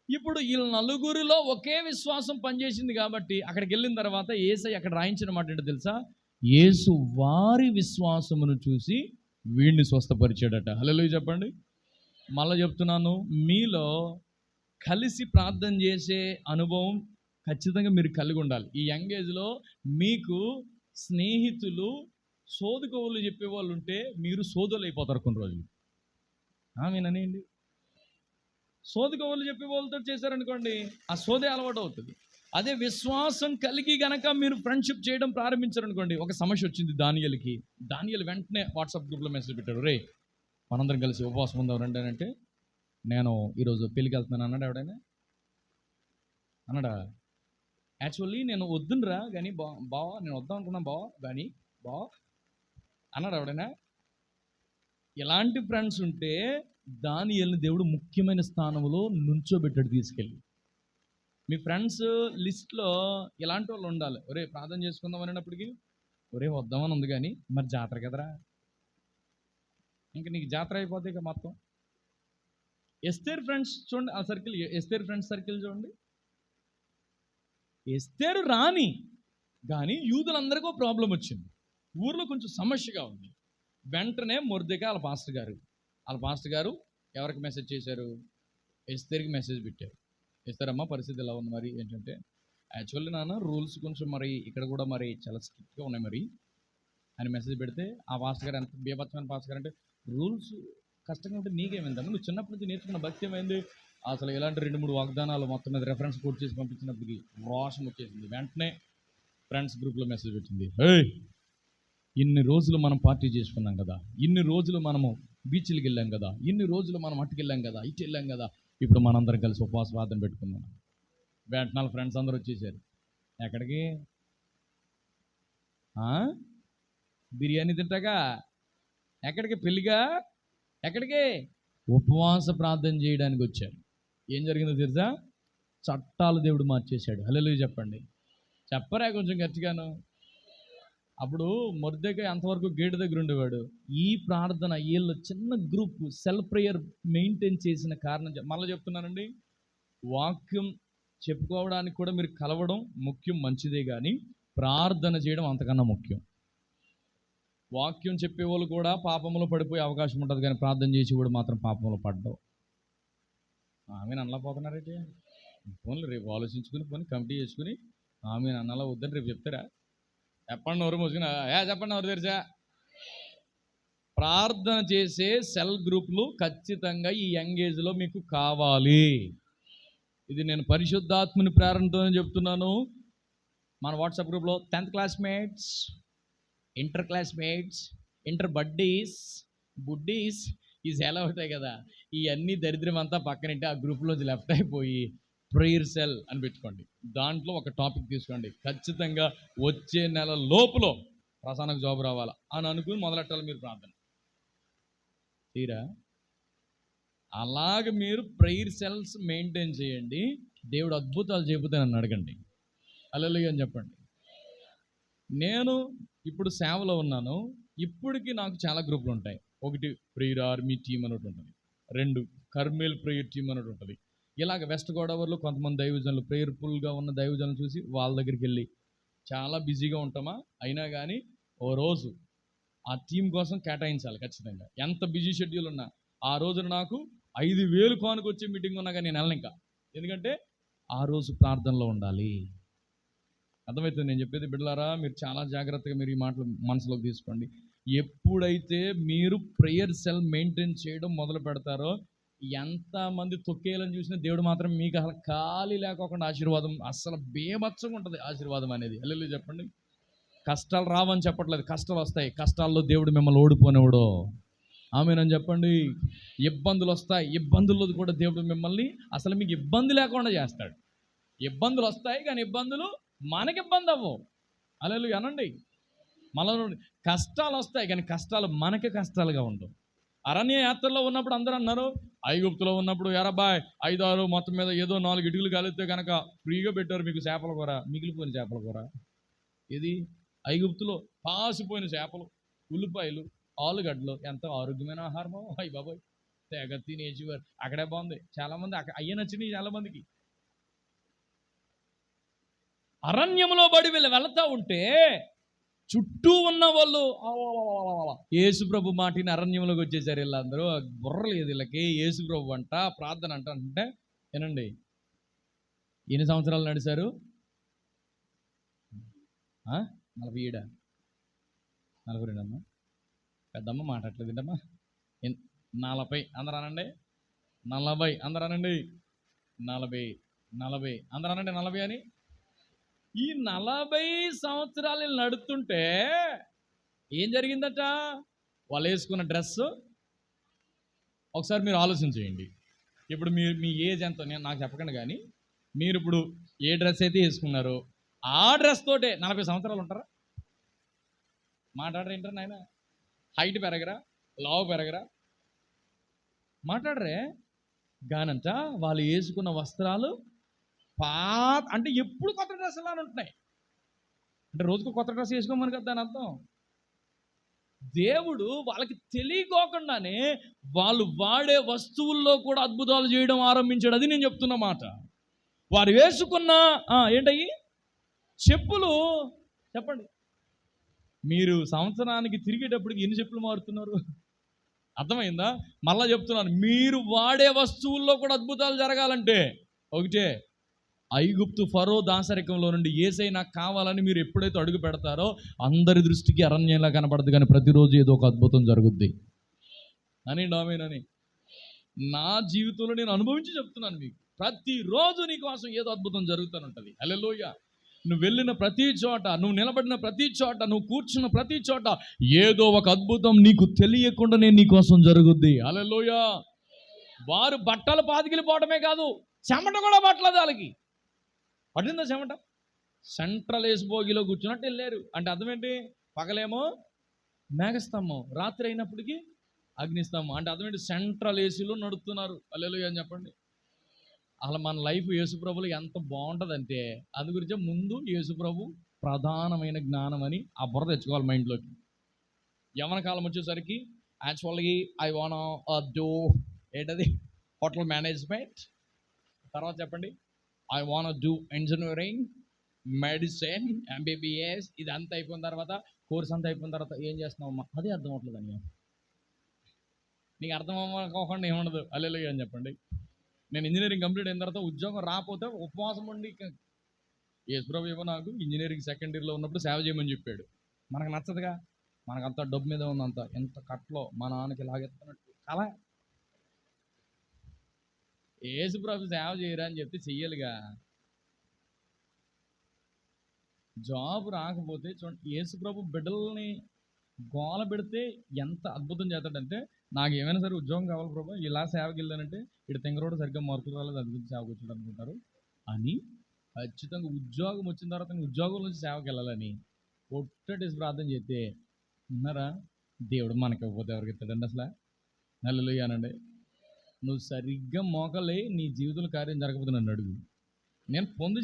ఇప్పుడు వీళ్ళ నలుగురిలో ఒకే విశ్వాసం పనిచేసింది కాబట్టి అక్కడికి వెళ్ళిన తర్వాత యేసయ్య అక్కడ రాయించిన మాట ఏంటో తెలుసా? యేసు వారి విశ్వాసమును చూసి వీడిని స్వస్థపరిచాడట. హల్లెలూయా చెప్పండి. మళ్ళీ చెప్తున్నాను, మీలో కలిసి ప్రార్థన చేసే అనుభవం ఖచ్చితంగా మీరు కలిగి ఉండాలి. ఈ యంగ్ ఏజ్లో మీకు స్నేహితులు సోదుకోవులు చెప్పేవాళ్ళు ఉంటే మీరు సోదులు అయిపోతారు కొన్ని రోజులు. ఆమెనండి, సోదుకోవులు చెప్పే వాళ్ళతో చేశారనుకోండి, ఆ సోదే అలవాటు అవుతుంది. అదే విశ్వాసం కలిగి గనక మీరు ఫ్రెండ్షిప్ చేయడం ప్రారంభించారనుకోండి, ఒక సమస్య వచ్చింది దానియేలు వెంటనే వాట్సాప్ గ్రూప్లో మెసేజ్ పెట్టాడు, రే మనందరం కలిసి ఉపవాసం ఉందాం రండి అని. అంటే నేను ఈరోజు పెళ్ళికి వెళ్తున్నాను అన్నాడు. ఎవడైనా అన్నాడా? యాక్చువల్లీ నేను వద్దునరా కానీ బావా నేను వద్దాం అనుకున్నాను బావా అన్నాడు ఎవడైనా? ఎలాంటి ఫ్రెండ్స్ ఉంటే దానియేలుని దేవుడు ముఖ్యమైన స్థానంలో నుంచోబెట్టాడు తీసుకెళ్ళి. మీ ఫ్రెండ్స్ లిస్ట్లో ఎలాంటి వాళ్ళు ఉండాలి? ఒరే ప్రార్థన చేసుకుందాం అనేటప్పటికి, ఒరే వద్దామని ఉంది కానీ మరి జాతర కదరా, ఇంకా నీకు జాతర అయిపోతే ఇక మొత్తం. ఎస్తేరు ఫ్రెండ్స్ చూడండి, ఆ సర్కిల్, ఎస్తేరు ఫ్రెండ్స్ సర్కిల్ చూడండి. ఎస్తేరు రాని కానీ యూదులందరికీ ప్రాబ్లం వచ్చింది, ఊర్లో కొంచెం సమస్యగా ఉంది. వెంటనే మొర్దెకాయి వాళ్ళ పాస్టర్ గారు ఎవరికి మెసేజ్ చేశారు? ఎస్తేరుకి మెసేజ్ పెట్టారు. ఎస్తేరమ్మ పరిస్థితి ఎలా ఉంది మరి ఏంటంటే, యాక్చువల్లీ నాన్న రూల్స్ కొంచెం మరి ఇక్కడ కూడా మరి చాలా స్ట్రిక్ట్గా ఉన్నాయి మరి అని మెసేజ్ పెడితే, ఆ పాస్టర్ గారు ఎంత బీభత్సమైన పాస్టర్ గారు అంటే, రూల్స్ కష్టంగా ఉంటే నీకేమైందమ్మా, నువ్వు చిన్నప్పటి నుంచి నేర్చుకున్న భక్తి ఏమైంది? అసలు ఇలాంటి 2-3 వాగ్దానాలు మొత్తం మీద రెఫరెన్స్ కోట్ చేసి పంపించినప్పటికీ రోషం వచ్చేసింది. వెంటనే ఫ్రెండ్స్ గ్రూప్లో మెసేజ్ పెట్టింది, ఇన్ని రోజులు మనం పార్టీ చేసుకున్నాం కదా, ఇన్ని రోజులు మనము బీచ్లకి వెళ్ళాం కదా, ఇన్ని రోజులు మనం అటుకు వెళ్ళాం కదా, ఇటు వెళ్ళాం కదా, ఇప్పుడు మనందరం కలిసి ఉపవాస ప్రార్థన పెట్టుకున్నాం. వెంటనే ఫ్రెండ్స్ అందరూ వచ్చేసారు. ఎక్కడికి? బిర్యానీ తింటాగా? ఎక్కడికి? పెళ్ళిగా? ఎక్కడికి? ఉపవాస ప్రార్థన చేయడానికి వచ్చారు. ఏం జరిగిందో తెలుసా? చట్టాలు దేవుడు మార్చేశాడు. హల్లెలూయా చెప్పండి. చెప్పరా కొంచెం గట్టిగాను. అప్పుడు మొర్దెకాయి అంతవరకు గేటు దగ్గర ఉండేవాడు. ఈ ప్రార్థన వీళ్ళు చిన్న గ్రూప్ సెల్ఫ్ ప్రేయర్ మెయింటైన్ చేసిన కారణం మళ్ళీ చెప్తున్నానండి, వాక్యం చెప్పుకోవడానికి కూడా మీరు కలవడం ముఖ్యం, మంచిదే, కానీ ప్రార్థన చేయడం అంతకన్నా ముఖ్యం. వాక్యం చెప్పేవాళ్ళు కూడా పాపంలో పడిపోయే అవకాశం ఉంటుంది, కానీ ప్రార్థన చేసేవాడు మాత్రం పాపంలో పడ్డావు. ఆమె అనలేకపోతున్నారైతే ఫోన్లు రేపు ఆలోచించుకుని పోనీ కమిటీ చేసుకుని ఆమె అన్నలా వద్దని రేపు చెప్తారా? చెప్పండి నోరు మూసుకుని, చెప్పండి నోరు తెరిచా. ప్రార్థన చేసే సెల్ గ్రూపులు ఖచ్చితంగా ఈ యంగ్ ఏజ్లో మీకు కావాలి. ఇది నేను పరిశుద్ధాత్మని ప్రేరణతోనే చెప్తున్నాను. మన వాట్సాప్ గ్రూప్లో 10th classmates, inter classmates, inter buddies ఈ సెల్ అవుతాయి కదా, ఇవన్నీ దరిద్రం అంతా పక్కనింటే ఆ గ్రూప్లోంచి లెఫ్ట్ అయిపోయి ప్రేయర్ సెల్ అని పెట్టుకోండి. దాంట్లో ఒక టాపిక్ తీసుకోండి, ఖచ్చితంగా వచ్చే నెల లోపల ప్రసానకు జాబ్ రావాలా అని అనుకుని మొదలెట్టాలి మీరు ప్రార్థన తీరా. అలాగే మీరు ప్రేయర్ సెల్స్ మెయింటైన్ చేయండి, దేవుడు అద్భుతాలు చెబుతానని అడగండి. హల్లెలూయా అని చెప్పండి. నేను ఇప్పుడు సేవలో ఉన్నాను, ఇప్పటికీ నాకు చాలా గ్రూపులు ఉంటాయి. 1 ప్రేయర్ ఆర్మీ టీమ్ అని ఉంటుంది, 2 కర్మేల్ ప్రేయర్ టీమ్ అని ఉంటుంది. ఇలాగ వెస్ట్ గోదావరిలో కొంతమంది దైవజనులు ప్రేయర్ఫుల్గా ఉన్న దైవజనులు చూసి వాళ్ళ దగ్గరికి వెళ్ళి చాలా బిజీగా ఉంటామా, అయినా కానీ ఓ రోజు ఆ టీం కోసం కేటాయించాలి ఖచ్చితంగా. ఎంత బిజీ షెడ్యూల్ ఉన్నా ఆ రోజున నాకు 5,000 కానుక వచ్చే మీటింగ్ ఉన్నా కానీ నేను వెళ్ళను ఇంకా, ఎందుకంటే ఆ రోజు ప్రార్థనలో ఉండాలి. అర్థమవుతుంది నేను చెప్పేది బిడ్డలారా? మీరు చాలా జాగ్రత్తగా మీరు ఈ మాటలు మనసులోకి తీసుకోండి. ఎప్పుడైతే మీరు ప్రేయర్ సెల్ మెయింటైన్ చేయడం మొదలు పెడతారో, ఎంతమంది తొక్కేయాలని చూసినా దేవుడు మాత్రం మీకు అసలు ఖాళీ లేకోకుండా ఆశీర్వాదం, అస్సలు బేమచ్చంగా ఉంటుంది ఆశీర్వాదం అనేది. హల్లెలూయా చెప్పండి. కష్టాలు రావని చెప్పట్లేదు, కష్టాలు వస్తాయి. కష్టాల్లో దేవుడు మిమ్మల్ని ఓడిపోనివాడు. ఆమేనని చెప్పండి. ఇబ్బందులు వస్తాయి, ఇబ్బందుల్లో కూడా దేవుడు మిమ్మల్ని అసలు మీకు ఇబ్బంది లేకుండా చేస్తాడు. ఇబ్బందులు వస్తాయి కానీ ఇబ్బందులు మనకి ఇబ్బంది అవ్వవు. హల్లెలూయా అనండి. మళ్ళీ కష్టాలు వస్తాయి కానీ కష్టాలు మనకి కష్టాలుగా ఉండవు. అరణ్య యాత్రలో ఉన్నప్పుడు అందరూ అన్నారు, ఐగుప్తులో ఉన్నప్పుడు ఎరబాయ్ 5-6 మొత్తం మీద ఏదో 4 ఇటుకలు కలిపితే కనుక ఫ్రీగా పెట్టారు మీకు చేపల కూర, మిగిలిపోయిన చేపల కూర. ఇది ఐగుప్తులో పాసిపోయిన చేపలు, ఉల్లిపాయలు, ఆలుగడ్డలు, ఎంత ఆరోగ్యమైన ఆహారమో. అయ్యి బాబోయ్, తెగ తినేసేవారు. అక్కడే బాగుంది. చాలామంది అయ్యే నచ్చినాయి చాలామందికి. అరణ్యములో బడి వెళ్తా ఉంటే చుట్టూ ఉన్న వాళ్ళు యేసు ప్రభు మాటిని అరణ్యంలోకి వచ్చేసారు. వీళ్ళందరూ బుర్రలేదు వీళ్ళకి. యేసు ప్రభు అంట ప్రార్థన అంటే ఏనండి, ఎన్ని సంవత్సరాలు నడిచారు? 47, 42 అమ్మా. పెద్దమ్మ మాట్లాడలేదండమ్మా. 40 అందరూ అనండి. 40 అందరూ అనండి. 40 అందరూ అనండి. 40 అని. ఈ 40 సంవత్సరాలు నడుస్తుంటే ఏం జరిగిందట? వాళ్ళు వేసుకున్న డ్రెస్ ఒకసారి మీరు ఆలోచించేయండి. ఇప్పుడు మీ ఏజ్ ఎంతో నేను నాకు చెప్పకండి, కానీ మీరు ఇప్పుడు ఏ డ్రెస్ అయితే వేసుకున్నారో ఆ డ్రెస్ తోటే 40 సంవత్సరాలు ఉంటారా? మాట్లాడరు ఏంటారు నాయన? హైట్ పెరగరా, లావు పెరగరా? మాట్లాడరే. గానంట వాళ్ళు వేసుకున్న వస్త్రాలు అంటే ఎప్పుడు కొత్త డ్రెస్సులు అని ఉంటున్నాయి. అంటే రోజుకు కొత్త డ్రెస్ వేసుకోమని కదా దాని అర్థం. దేవుడు వాళ్ళకి తెలియకోకుండానే వాళ్ళు వాడే వస్తువుల్లో కూడా అద్భుతాలు చేయడం ఆరంభించాడు. అది నేను చెప్తున్న మాట. వారు వేసుకున్న ఏంటయ్యి చెప్పులు చెప్పండి. మీరు సంవత్సరానికి తిరిగేటప్పటికి ఎన్ని చెప్పులు మారుతున్నారు? అర్థమైందా? మళ్ళా చెప్తున్నాను, మీరు వాడే వస్తువుల్లో కూడా అద్భుతాలు జరగాలంటే ఒకటే, ఐగుప్తు ఫరో దాసరికంలో నుండి యేసయ్య నాకు కావాలని మీరు ఎప్పుడైతే అడుగు పెడతారో అందరి దృష్టికి అరణ్యంలా కనపడదు, కానీ ప్రతిరోజు ఏదో ఒక అద్భుతం జరుగుద్ది అని డామేనని నా జీవితంలో నేను అనుభవించి చెప్తున్నాను మీకు. ప్రతిరోజు నీ కోసం ఏదో అద్భుతం జరుగుతూనే ఉంటుంది. హల్లెలూయా. నువ్వు వెళ్ళిన ప్రతి చోట, నువ్వు నిలబడిన ప్రతి చోట, నువ్వు కూర్చున్న ప్రతి చోట ఏదో ఒక అద్భుతం నీకు తెలియకుండానే నీ కోసం జరుగుద్ది. హల్లెలూయా. వారు బట్టలు పాతికిలిపోవడమే కాదు, చెమట కూడా పట్టలేదు వాళ్ళకి. పట్టిందా చెమట? సెంట్రల్ ఏసి భోగిలో కూర్చున్నట్టు వెళ్ళారు. అంటే అర్థం ఏంటి? పగలేమో మేఘస్తంభం, రాత్రి అయినప్పటికీ అగ్నిస్తంభం. అంటే అర్థం ఏంటి? సెంట్రల్ ఏసీలో నడుస్తున్నారు. హల్లెలూయా అని చెప్పండి. అలా మన లైఫ్ యేసుప్రభులు ఎంత బాగుంటుందంటే అందు గురించే ముందు యేసుప్రభు ప్రధానమైన జ్ఞానం అని ఆ బుర్ర తెచ్చుకోవాలి మైండ్లోకి. యవన కాలం వచ్చేసరికి యాక్చువల్గా ఐ వాంట్ డూ ఏంటది హోటల్ మేనేజ్మెంట్. తర్వాత చెప్పండి, I want do engineering, medicine, MBBS. ఇది అంతా అయిపోయిన తర్వాత, కోర్స్ అంతా అయిపోయిన తర్వాత ఏం చేస్తున్నావమ్మా? అదే అర్థం అవట్లేదు అని. నీకు అర్థం అవ్వకుండా ఏముండదు. హల్లెలూయా అని చెప్పండి. నేను ఇంజనీరింగ్ కంప్లీట్ అయిన తర్వాత ఉద్యోగం రాకపోతే ఉపవాసం ఉండి యేసుప్రభు ఏమో నాకు ఇంజనీరింగ్ సెకండ్ ఇయర్లో ఉన్నప్పుడు సేవ చేయమని చెప్పాడు. మనకు నచ్చదుగా, మనకంత డబ్బు మీద ఉన్నంత ఎంత కట్లో మా నాన్నకి లాగెత్తున్నట్టు అలా యేసుప్రభు సేవ చేయరా అని చెప్తే చెయ్యాలిగా. జాబ్ రాకపోతే చూడండి, యేసుప్రభు బిడ్డల్ని గోల పెడితే ఎంత అద్భుతం చేస్తాడంటే, నాకు ఏమైనా సరే ఉద్యోగం కావాలి ప్రభు, ఇలా సేవకి వెళ్ళానంటే ఇటు తెంగరోడు సరిగ్గా మార్కులు రాలేదు, అది గురించి సేవకు వచ్చాడు అనుకుంటారు. అని ఖచ్చితంగా ఉద్యోగం వచ్చిన తర్వాత ఉద్యోగం నుంచి సేవకి వెళ్ళాలని ఒట్టేసి ప్రార్థన చేస్తే ఉన్నారా, దేవుడు మనకి ఇవ్వకపోతే ఎవరికి ఇస్తాడండి అసలు? హల్లెలూయా అనండి. నువ్వు సరిగ్గా మోకలే నీ జీవితంలో కార్యం జరగకపోతే నన్ను అడుగు. నేను పొందు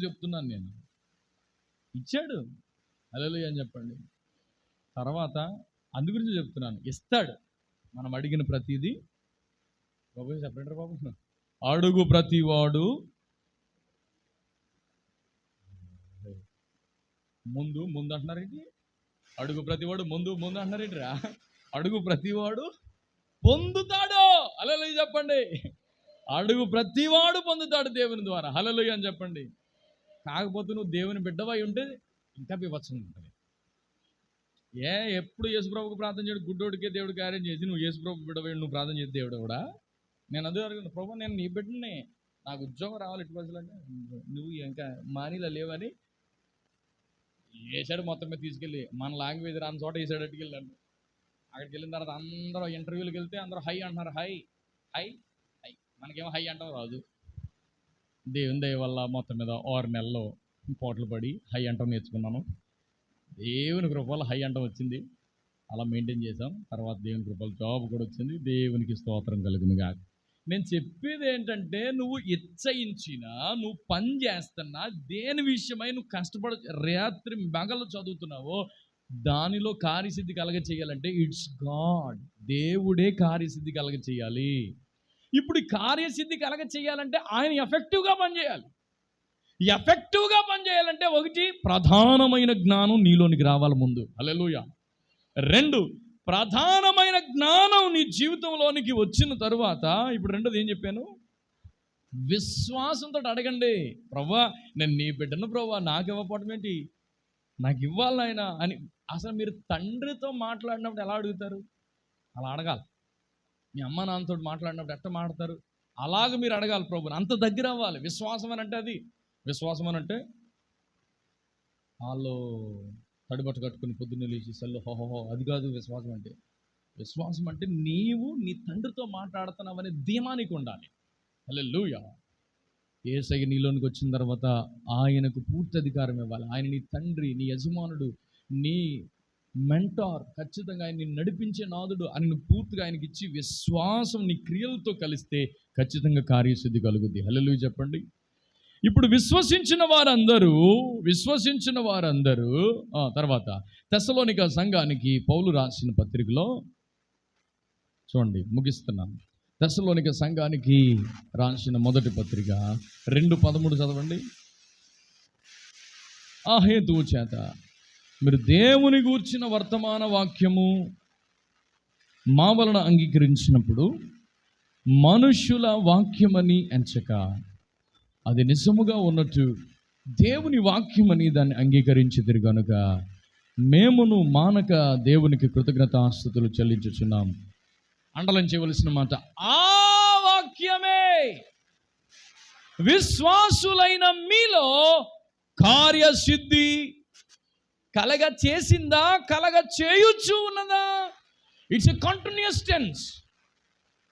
చెప్తున్నాను నేను. ఇచ్చాడు. హల్లెలూయా అని చెప్పండి. తర్వాత అందు గురించి చెప్తున్నాను, ఇస్తాడు మనం అడిగిన ప్రతిదీ. బాబు చెప్పండి బాబు, అడుగు ప్రతివాడు ముందు అంటున్నారేంటి? అడుగు ప్రతివాడు ముందు అంటున్నారేంటి రా? అడుగు ప్రతివాడు పొందుతాడు. హల్లెలూయా చెప్పండి. అడుగు ప్రతివాడు పొందుతాడు దేవుని ద్వారా. హల్లెలూయా అని చెప్పండి. కాకపోతే నువ్వు దేవుని బిడ్డవై ఉంటే ఇంకా బీభత్సంగా ఉంటుంది. ఎప్పుడు యేసుప్రభుకు ప్రార్థన చేయడు, గుడ్డోడికే దేవుడు కార్యం చేసి నువ్వు యేసుప్రభు బిడ్డవై నువ్వు ప్రార్థన చేసి దేవుడు కూడా. నేను అదే అడిగిన, ప్రభు నేను నీ బిడ్డని, నాకు ఉద్యోగం రావాలి ఇటు బస్సులు అంటే, నువ్వు ఇంకా మానీలో లేవని వేసాడు మొత్తం మీద తీసుకెళ్ళి మన లాంగ్వేజ్ రాని చోట వేసాడు అట్టుకెళ్ళాను. అక్కడికి వెళ్ళిన తర్వాత అందరూ ఇంటర్వ్యూలకు వెళ్తే అందరూ హై అంటున్నారు. హై హై హై, మనకేమో హై అంటాం రాదు. దేవుని దయ వల్ల మొత్తం మీద 6 నెలల్లో పోట్లు పడి హై అంటం నేర్చుకున్నాను. దేవుని కృపలో హై అంటం వచ్చింది, అలా మెయింటైన్ చేసాం. తర్వాత దేవుని కృపలో జాబ్ కూడా వచ్చింది. దేవునికి స్తోత్రం కలుగును గాక. నేను చెప్పేది ఏంటంటే, నువ్వు ఇచ్చయించినా, నువ్వు పని చేస్తున్నా, దేని విషయమై నువ్వు కష్టపడ రాత్రి మగలు చదువుతున్నావో దానిలో కార్యసిద్ధి కలగ చేయాలంటే ఇట్స్ గాడ్, దేవుడే కార్యసిద్ధి కలగ చేయాలి. ఇప్పుడు ఈ కార్యసిద్ధి కలగ చేయాలంటే ఆయన ఎఫెక్టివ్గా పనిచేయాలి. ఎఫెక్టివ్గా పనిచేయాలంటే ఒకటి, ప్రధానమైన జ్ఞానం నీలోనికి రావాలి ముందు. హల్లెలూయా. 2, ప్రధానమైన జ్ఞానం నీ జీవితంలోనికి వచ్చిన తరువాత, ఇప్పుడు రెండోది ఏం చెప్పాను, విశ్వాసంతో అడగండి. ప్రభువా నేను నీ బిడ్డను, ప్రభువా నాకు ఇవ్వకపోవడం ఏంటి, నాకు ఇవ్వాలి నాయన అని. అసలు మీరు తండ్రితో మాట్లాడినప్పుడు ఎలా అడుగుతారు? అలా అడగాలి. మీ అమ్మ నాన్నతో మాట్లాడినప్పుడు ఎట్లా మాట్లాడతారు? అలాగ మీరు అడగాలి ప్రభుని. అంత దగ్గర అవ్వాలి. విశ్వాసం అని అంటే అది. విశ్వాసం అని అంటే వాళ్ళు తడిబట్ట కట్టుకుని పొద్దున్నే లేచి సెల్లో హోహోహో అది కాదు విశ్వాసం అంటే. విశ్వాసం అంటే నీవు నీ తండ్రితో మాట్లాడుతున్నావనే ధీమానికి ఉండాలి. హల్లెలూయా. యేసయ్య నీలోనికి వచ్చిన తర్వాత ఆయనకు పూర్తి అధికారం ఇవ్వాలి. ఆయన నీ తండ్రి, నీ యజమానుడు, నీ మెంటార్, ఖచ్చితంగా ఆయన నడిపించే నాదుడు అని నువ్వు పూర్తిగా ఆయనకి ఇచ్చి విశ్వాసం నీ క్రియలతో కలిస్తే ఖచ్చితంగా కార్యసిద్ధి కలుగుద్ది. హల్లెలూయా చెప్పండి. ఇప్పుడు విశ్వసించిన వారందరూ తర్వాత తెస్సలోనిక సంఘానికి పౌలు రాసిన పత్రికలో చూడండి, ముగిస్తున్నాను. తెస్సలోనిక సంఘానికి రాసిన మొదటి పత్రిక 2:13 చదవండి. ఆ హేతువు చేత మీరు దేవుని గూర్చిన వర్తమాన వాక్యము మా వలన అంగీకరించినప్పుడు మనుష్యుల వాక్యమని ఎంచక అది నిజముగా ఉన్నట్టు దేవుని వాక్యమని దాన్ని అంగీకరించితిరి గనుక మేమును మానక దేవునికి కృతజ్ఞతాస్తుతులు చెల్లించుచున్నాం. అండలం చేయవలసిన మాట, ఆ వాక్యమే విశ్వాసులైన మీలో కార్యసిద్ధి కలగ చేసిందా, కలగ చేయుచు ఉన్నదా? It's a continuous tense.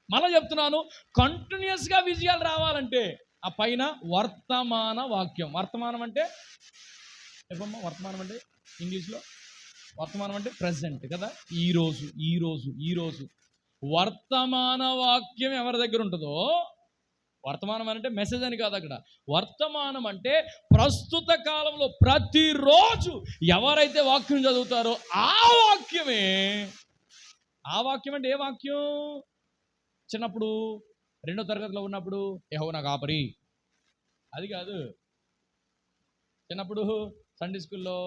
మళ్ళా చెప్తున్నాను, కంటిన్యూస్గా విజయాలు రావాలంటే ఆ పైన వర్తమాన వాక్యం. వర్తమానం అంటే చెప్పమ్మా, వర్తమానం అంటే ఇంగ్లీష్లో వర్తమానం అంటే ప్రెసెంట్ కదా. ఈరోజు వర్తమాన వాక్యం ఎవరి దగ్గర ఉంటుందో, వర్తమానం అంటే మెసేజ్ అని కాదు అక్కడ. వర్తమానం అంటే ప్రస్తుత కాలంలో ప్రతిరోజు ఎవరైతే వాక్యం చదువుతారో ఆ వాక్యమే. ఆ వాక్యం అంటే ఏ వాక్యం? చిన్నప్పుడు 2వ తరగతిలో ఉన్నప్పుడు యెహోవా నా కాపరి, అది కాదు. చిన్నప్పుడు సండే స్కూల్లో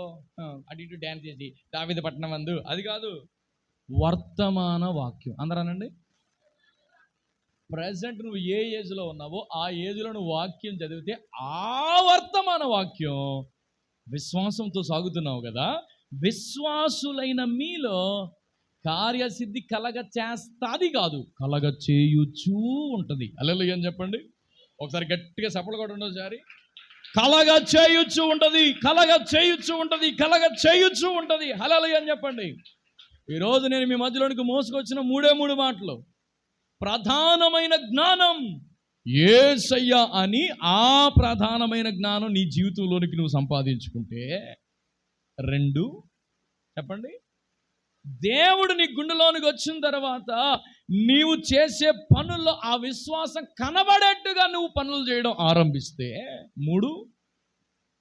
అటు ఇటు డ్యాన్స్ చేసి దావీదు పట్టణం అందు, అది కాదు. వర్తమాన వాక్యం. అందరానండి. ప్రజెంట్ నువ్వు ఏ ఏజ్లో ఉన్నావో ఆ ఏజ్లో నువ్వు వాక్యం చదివితే ఆ వర్తమాన వాక్యం. విశ్వాసంతో సాగుతున్నావు కదా, విశ్వాసులైన మీలో కార్యసిద్ధి కలగ చేస్తాది కాదు, కలగ చేయుచూ ఉంటుంది. హల్లెలూయా అని చెప్పండి. ఒకసారి గట్టిగా సపోర్ట్ కూడా ఉండదు సారి. కలగ చేయుచూ ఉంటుంది, కలగ చేయుచూ ఉంటుంది, కలగ చేయుచూ ఉంటుంది. హల్లెలూయా అని చెప్పండి. ఈరోజు నేను మీ మధ్యలోనికి మోసుకొచ్చిన 3 మాటలు. ప్రధానమైన జ్ఞానం యేసయ్య అని, ఆ ప్రధానమైన జ్ఞానం నీ జీవితంలోనికి నువ్వు సంపాదించుకుంటే, 2 చెప్పండి, దేవుడు నీ గుండెలోనికి వచ్చిన తర్వాత నీవు చేసే పనుల్లో ఆ విశ్వాసం కనబడేట్టుగా నువ్వు పనులు చేయడం ఆరంభిస్తే, 3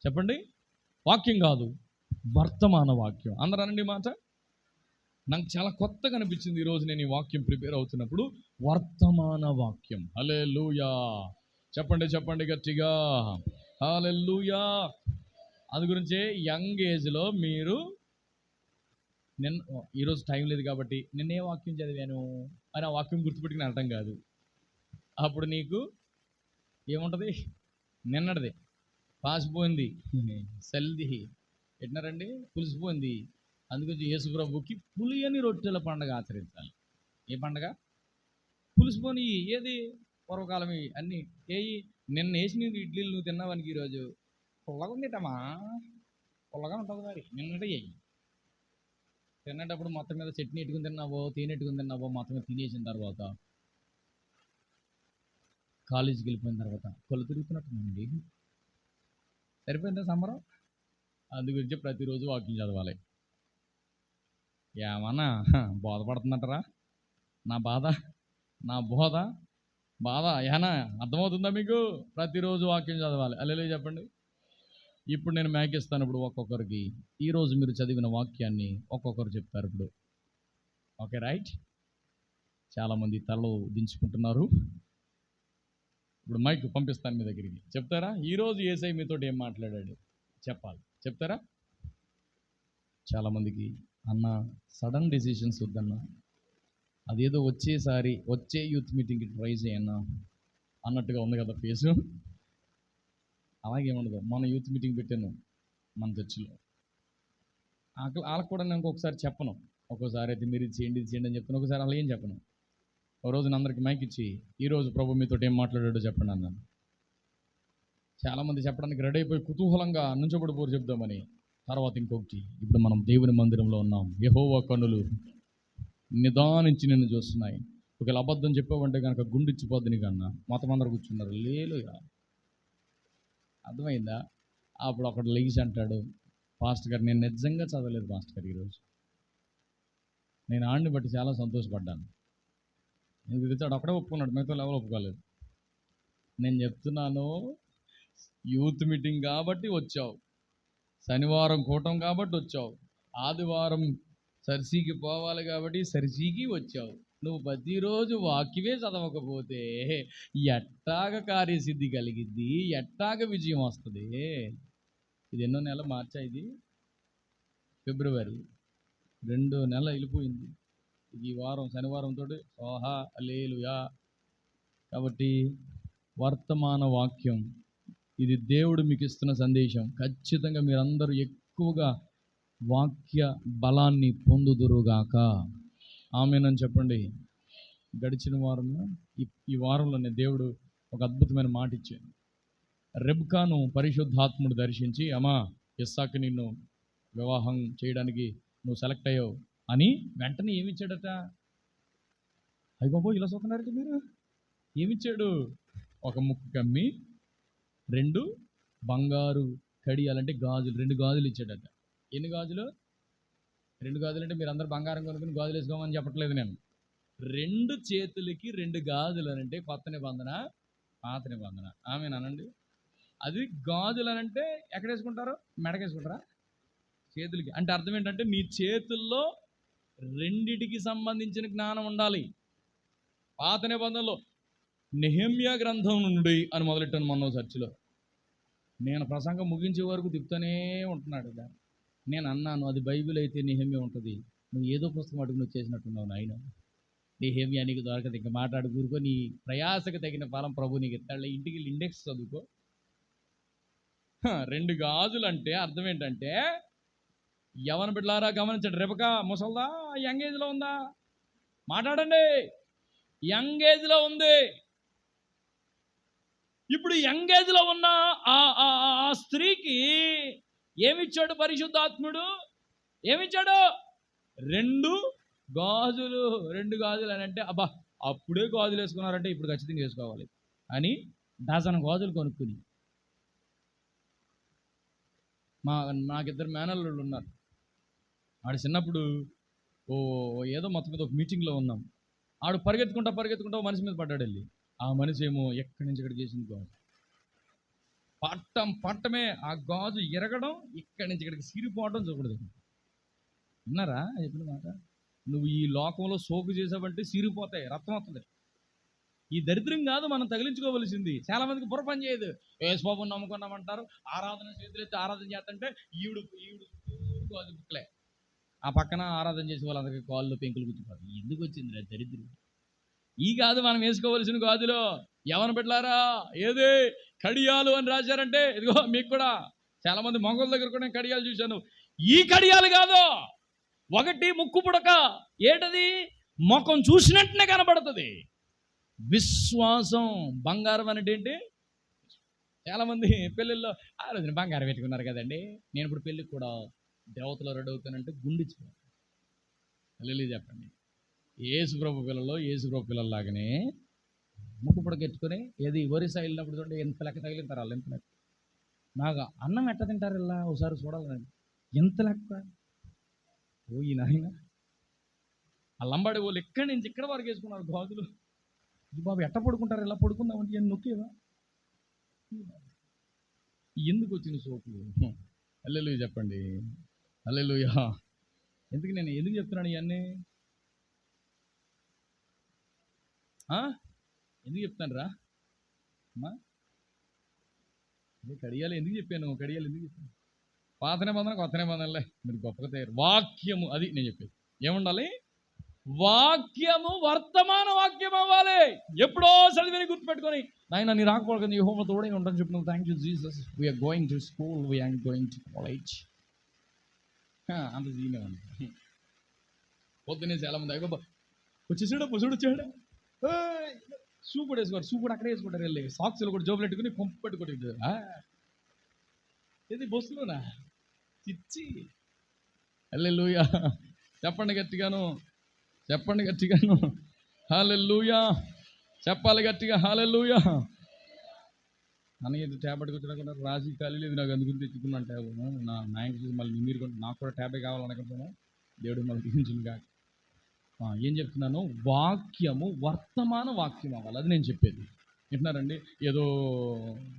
చెప్పండి, వాక్యం కాదు వర్తమాన వాక్యం. అందరూ అనండి మాట. నాకు చాలా కొత్తగా అనిపించింది ఈరోజు నేను ఈ వాక్యం ప్రిపేర్ అవుతున్నప్పుడు. వర్తమాన వాక్యం. హల్లెలూయా చెప్పండి గట్టిగా హల్లెలూయా. అది గురించే యంగ్ ఏజ్లో మీరు ఈరోజు టైం లేదు కాబట్టి నిన్నే వాక్యం చదివాను అని ఆ వాక్యం గుర్తుపెట్టుకుని అర్థం కాదు. అప్పుడు నీకు ఏముంటుంది? నిన్నటిది పాసిపోయింది, సల్ది ఎట్టినారండి, పులిసిపోయింది. అందుకని యేసు ప్రభుకి పులియని రొట్టెల పండుగ ఆచరించాలి. ఏ పండుగ? పులిసిపోని. ఏది? పూర్వకాలం అన్నీ ఏయి. నిన్న వేసిన ఇడ్లీలు నువ్వు తిన్నావానికి ఈరోజు పుల్లగుందిటమా, పుల్లగా ఉంటుంది మరి నిన్నటి తినేటప్పుడు మొత్తం మీద చట్నీ ఎట్టుకుని తిన్నావో తేనె ఎట్టుకుని తిన్నావో మొత్తం మీద తినేసిన తర్వాత కాలేజీకి వెళ్ళిపోయిన తర్వాత కొలు తిరుగుతున్నట్టుందండి. సరిపోయిందా సంబరం? అందు గురించి ప్రతిరోజు వాకింగ్ చదవాలి. ఏమన్నా బోధపడుతుందంటారా? నా బాధ, నా బాధ ఏనా అర్థమవుతుందా మీకు? ప్రతిరోజు వాక్యం చదవాలి. హల్లెలూయా చెప్పండి. ఇప్పుడు నేను మేకిస్తాను. ఇప్పుడు ఒక్కొక్కరికి ఈరోజు మీరు చదివిన వాక్యాన్ని ఒక్కొక్కరు చెప్తారు. ఇప్పుడు ఓకే రైట్. చాలామంది తలలు దించుకుంటున్నారు. ఇప్పుడు మైక్ పంపిస్తాను మీ దగ్గరికి. చెప్తారా ఈరోజు యేసయ్య మీతో ఏం మాట్లాడాడు చెప్పాలి? చెప్తారా? చాలామందికి అన్న సడన్ డెసిషన్స్ వద్దన్నా, అదేదో వచ్చే యూత్ మీటింగ్కి ట్రై చేయన్నా అన్నట్టుగా ఉంది కదా ఫేసు. అలాగేముండదు. మన యూత్ మీటింగ్ పెట్టాను మన చర్చిలో. వాళ్ళకి కూడా నేను ఇంకొకసారి చెప్పను. ఒక్కోసారి అయితే మీరు ఇది చేయండి అని చెప్తాను, ఒకసారి అలా ఏం చెప్పను. ఒక రోజు అందరికి మైక్ ఇచ్చి ఈరోజు ప్రభు మీతో ఏం మాట్లాడాడో చెప్పండి అన్నాను. చాలామంది చెప్పడానికి రెడీ అయిపోయి కుతూహలంగా నుంచబడిపోరు చెప్దామని. తర్వాత ఇంకొకటి, ఇప్పుడు మనం దేవుని మందిరంలో ఉన్నాం. యెహోవా కన్నులు నిదానించి నిన్ను చూస్తున్నాయి. ఒకవేళ అబద్ధం చెప్పావంటే కనుక గుండిచ్చిపోద్ది నీకు అన్న. మొత్తం అందరు కూర్చున్నారు. లేలుయా, అర్థమైందా? అప్పుడు ఒకడు లెగిసి అంటాడు, పాస్టర్ గారు నేను నిజంగా చదవలేదు పాస్టర్ గారు ఈరోజు. నేను ఆడిని బట్టి చాలా సంతోషపడ్డాను. ఎందుకు తెచ్చాడు? అక్కడే ఒప్పుకున్నాడు, మిగతా ఎవరు ఒప్పుకోలేదు. నేను చెప్తున్నాను, యూత్ మీటింగ్ కాబట్టి వచ్చావు, శనివారం కూటం కాబట్టి వచ్చావు, ఆదివారం సరిసీకి పోవాలి కాబట్టి సరిసీకి వచ్చావు. నువ్వు ప్రతిరోజు వాక్యమే చదవకపోతే ఎట్టాగ కార్యసిద్ధి కలిగిద్ది? ఎట్టాగ విజయం వస్తుంది? ఇది ఎన్నో నెల? మార్చా ఇది? ఫిబ్రవరి 2 నెలలు వెళ్ళిపోయింది. ఈ వారం శనివారంతో ఓహా హల్లెలూయా. కాబట్టి వర్తమాన వాక్యం ఇది దేవుడు మీకు ఇస్తున్న సందేశం. ఖచ్చితంగా మీరందరూ ఎక్కువగా వాక్య బలాన్ని పొందుదురుగాక. ఆమేనని చెప్పండి. గడిచిన వారంలో ఈ వారంలోనే దేవుడు ఒక అద్భుతమైన మాట ఇచ్చాడు. రెబ్కాను పరిశుద్ధాత్ముడు దర్శించి, అమ్మా ఇస్సాకు నిన్ను వివాహం చేయడానికి నువ్వు సెలెక్ట్ అయ్యావు అని వెంటనే ఏమిచ్చాడట? అయ్య బాబో, ఇలా చూస్తున్నారంటే మీరు. ఏమిచ్చాడు? ఒక ముక్కు కమ్మి 2 బంగారు కడియాలంటే గాజులు, 2 గాజులు ఇచ్చాడట. ఎన్ని గాజులు? 2 గాజులు అంటే మీరు అందరు బంగారం కొనుక్కుని గాజులు వేసుకోమని చెప్పట్లేదు నేను. 2 చేతులకి 2 గాజులు అనంటే కొత్త నిబంధన, పాత నిబంధన. ఆమేనండి. అది గాజులు అనంటే ఎక్కడ వేసుకుంటారు? మెడకేసుకుంటారా? చేతులకి. అంటే అర్థం ఏంటంటే నీ చేతుల్లో రెండిటికి సంబంధించిన జ్ఞానం ఉండాలి. పాత నిబంధనలో నెహెమ్యా గ్రంథం నుండి అని మొదలెట్టాను మొన్న చర్చిలో. నేను ప్రసంగం ముగించే వరకు తిప్పుతూనే ఉంటున్నాడు. నేను అన్నాను, అది బైబిల్ అయితే నెహెమ్యా ఉంటుంది, నువ్వు ఏదో పుస్తకం అడుగు నువ్వు చేసినట్టున్నావు నాయన. నెహెమ్యా నీకు దొరకదు, ఇంకా మాట్లాడు కూరుకో, నీ ప్రయాసకు తగిన ఫలం ప్రభు నీకు ఇస్తాడు. ఇంటికి వెళ్ళి ఇండెక్స్ చదువుకో. 2 గాజులు అంటే అర్థం ఏంటంటే, యవన బిడ్డలారా గమనించండి. రెబకా ముసల్దా, యంగ్ ఏజ్లో ఉందా? మాట్లాడండి. యంగ్ ఏజ్లో ఉంది. ఇప్పుడు యంగ్ ఏజ్లో ఉన్న ఆ స్త్రీకి ఏమిచ్చాడు పరిశుద్ధాత్ముడు? ఏమిచ్చాడు? 2 గాజులు. 2 గాజులు అని అంటే అబ్బా అప్పుడే గాజులు వేసుకున్నారంటే ఇప్పుడు ఖచ్చితంగా వేసుకోవాలి అని డజన్ గాజులు కొనుక్కుని. నాకు 2 మేనల్లుళ్ళు ఉన్నారు. ఆడు చిన్నప్పుడు ఏదో మొత్తం మీద ఒక మీటింగ్లో ఉన్నాం. ఆడు పరిగెత్తుకుంటా మనిషి మీద పడ్డాడు. వెళ్ళి ఆ మనిషి ఏమో ఎక్కడి నుంచి ఇక్కడ చేసింది గాజు పట్టమే, ఆ గాజు ఎరగడం, ఇక్కడి నుంచి ఇక్కడికి సిరిపోవడం చూడదు. విన్నారా చెప్పిన మాట? నువ్వు ఈ లోకంలో సోకు చేసావంటే సిరిపోతాయి, రక్తం వస్తుంది. ఈ దరిద్రం కాదు మనం తగిలించుకోవలసింది. చాలా మందికి బుర్ర పని చేయదు. యేసుబాబుని నమ్ముకున్నామంటారు, ఆరాధన చేతులెత్తి ఆరాధన చేస్తుంటే ఈవిడు గాజు బుక్లే, ఆ పక్కన ఆరాధన చేసే వాళ్ళందరికీ కాళ్ళు పెంకులు గుర్తుపోతాయి. ఎందుకు వచ్చింది దరిద్రం? ఈ కాదు మనం వేసుకోవలసిన గాజులో. యవన బిడ్డలారా, ఏదే కడియాలు అని రాశారంటే ఇదిగో మీకు కూడా చాలా మంది మొగల దగ్గర కూడా నేను కడియాలు చూశాను. ఈ కడియాలు కాదు, ఒకటి ముక్కు పుడక. ఏంటది? ముఖం చూసినట్టునే కనబడుతుంది. విశ్వాసం. బంగారం అంటే ఏంటి? చాలామంది పెళ్ళిళ్ళలో ఆ రోజున బంగారం పెట్టుకున్నారు కదండి, నేను ఇప్పుడు పెళ్ళికి కూడా దేవతలో రెడీ అవుతానంటే గుండిచ్చిపోయాను. పెళ్ళి చెప్పండి, యేసుప్రభు పిల్లల్లాగానే ముక్కు పుడకెట్టుకొని ఏది ఒరిస్సా వెళ్ళినప్పుడు చూడండి ఎంత లెక్క తగిలింటారు వాళ్ళు, ఎంత లెక్క. నాకు అన్నం ఎట్ట తింటారు ఇలా ఒకసారి చూడాలండి, ఎంత లెక్క. ఓ ఈ నాయన ఆ లంబాడి వాళ్ళు ఎక్కడి నుంచి ఇక్కడ వరకు వేసుకున్నారు గాజులు. ఇది బాబు ఎట్ట పడుకుంటారు, ఇలా పడుకుందామంటే ఏం నొక్కేవా, ఎందుకు వచ్చిన సోకులు. హల్లెలూయా చెప్పండి, హల్లెలూయా. నేను ఎందుకు చెప్తున్నాను ఇవన్నీ, ఎందుకు చెప్తాను రా అమ్మా, కడియాలు ఎందుకు చెప్పాను, పాత నిబంధన కొత్త నిబంధనలే, మీరు గొప్పగా తయారు. వాక్యము, అది నేను చెప్పేది, ఏముండాలి, వాక్యము వర్తమాన వాక్యం అవ్వాలి. ఎప్పుడో చదివిని గుర్తుపెట్టుకొని నాయన నీ రాకపోవడం యెహోవా తోడై ఉంటాను చెప్పిన. Thank you Jesus, we're going to school, we're going to college. అంత జీనే ఉంది. పొద్దున్నే చాలా మంది అయ్యో వచ్చేసాడు వచ్చాడు, షూ కూడా వేసుకోరు, షూ కూడా అక్కడే వేసుకుంటారు, వెళ్ళి సాక్స్లు కూడా జోబులు పెట్టుకుని పంపు పెట్టుకుంటారు. ఇది బస్సులోనా చిచ్చి. హల్లెలూయా చెప్పండి గట్టిగాను, హల్లెలూయా చెప్పాలి గట్టిగా, హల్లెలూయా. అన్నయ్య ట్యాబ్ అడుగుతున్నా రాజీ ఖాళీ లేదు, నాకు అందుకుని తెచ్చుకున్నాను ట్యాబ్. నా నాయకు చూసి మళ్ళీ మీరు నాకు కూడా ట్యాబే కావాలనుకుంటున్నాను, దేవుడు మళ్ళీ తీయించును కాక. ఏం చెప్తున్నాను, వాక్యము వర్తమాన వాక్యం అవ్వాలి, అది నేను చెప్పేది. వింటున్నారండి, ఏదో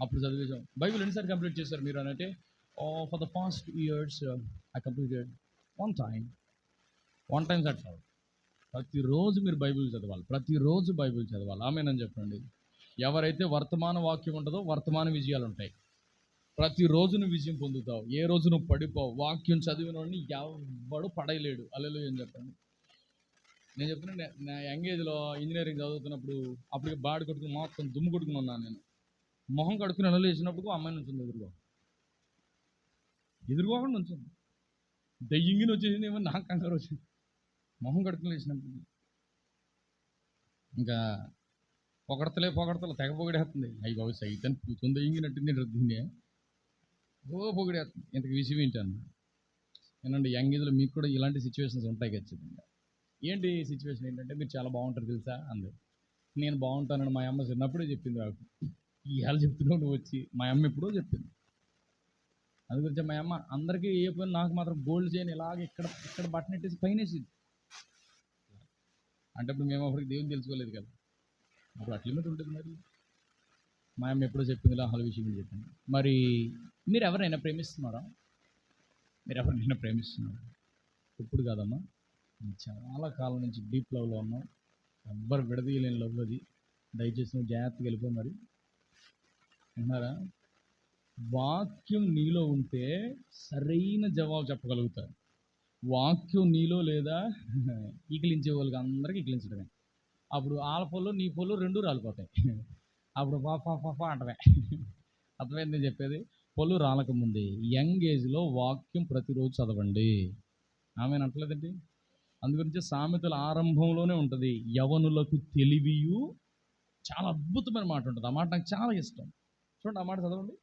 అప్పుడు చదివేసాం. బైబిల్ ఎన్నిసార్లు కంప్లీట్ చేశారు మీరు అంటే, for the past years I completed one time set అవ్వాలి. ప్రతిరోజు మీరు బైబిల్ చదవాలి, ఆమేనని చెప్పండి. ఎవరైతే వర్తమాన వాక్యం ఉంటుందో వర్తమాన విజయాలు ఉంటాయి. ప్రతిరోజు నువ్వు విజయం పొందుతావు, ఏ రోజు నువ్వు పడిపోవు. వాక్యం చదివిన వాడిని ఎవడు పడలేడు. హల్లెలూయా అని చెప్పండి. నేను చెప్తున్నా, నా యంగ్ ఏజ్లో ఇంజనీరింగ్ చదువుతున్నప్పుడు అప్పటికి బాడీ కొట్టుకుని మొత్తం దుమ్ము కొట్టుకుని ఉన్నాను. నేను మొహం కడుక్కుని అల్లు వేసినప్పుడు అమ్మాయి నుంచింది ఎదురుకోకుండా ఉంచింది. దయ్యంగిని వచ్చేసింది ఏమో, నాకు కంగారు వచ్చింది. మొహం కడుక్కుని వేసినప్పుడు ఇంకా పొగడతలే తెగ పొగిడేస్తుంది. అయ్యి బాబు సైతం పూతుంది దయ్యంగినట్టుంది దీన్ని, పొగిడేస్తుంది. ఇంతకు విషయం ఏంటన్నా ఏనండి, యంగ్ ఏజ్లో మీకు కూడా ఇలాంటి సిచ్యువేషన్స్ ఉంటాయి ఖచ్చితంగా. ఏంటి సిచ్యువేషన్ ఏంటంటే, మీరు చాలా బాగుంటారు తెలుసా అందరు. నేను బాగుంటానని మా అమ్మ చిన్నప్పుడే చెప్పింది నాకు. ఇవాళ చెప్తున్నావు నువ్వు వచ్చి, మా అమ్మ ఎప్పుడో చెప్పింది. అది గురించి మా అమ్మ అందరికీ ఏ పని, నాకు మాత్రం గోల్డ్ చేయని ఇలాగ ఇక్కడ బట్టన్ పెట్టేసి పైన వేసింది. అంటే ఇప్పుడు మేము అప్పటికి దేవుని తెలుసుకోలేదు కదా, అప్పుడు అట్ల మీద ఉంటుంది. మరి మా అమ్మ ఎప్పుడో చెప్పింది, ఇలా హల విషయం చెప్పింది. మరి మీరు ఎవరైనా ప్రేమిస్తున్నారా? ఇప్పుడు కాదమ్మా, చాలా కాలం నుంచి డీప్ లవ్లో ఉన్నాం, ఎవ్వరు విడదీయలేని లవ్ అది. దయచేసి నువ్వు జాగ్రత్తగా వెళ్ళిపో. మరి విన్నారా, వాక్యం నీలో ఉంటే సరైన జవాబు చెప్పగలుగుతారు. వాక్యం నీలో లేదా, ఈకిలించే వాళ్ళకి అందరికీ ఈకిలించడమే. అప్పుడు వాళ్ళ పొల్లు నీ పొల్లు రెండు రాలిపోతాయి. అప్పుడు పాపా అంటవే. అర్థమైంది చెప్పేది. పొల్లు రాలకముందే యంగ్ ఏజ్లో వాక్యం ప్రతిరోజు చదవండి. ఆమె అంటలేదండి. అందుగురించి సామెతల ఆరంభంలోనే ఉంటుంది, యవనులకు తెలివియు, చాలా అద్భుతమైన మాట ఉంటుంది. ఆ మాట నాకు చాలా ఇష్టం. చూడండి, ఆ మాట చదవండి,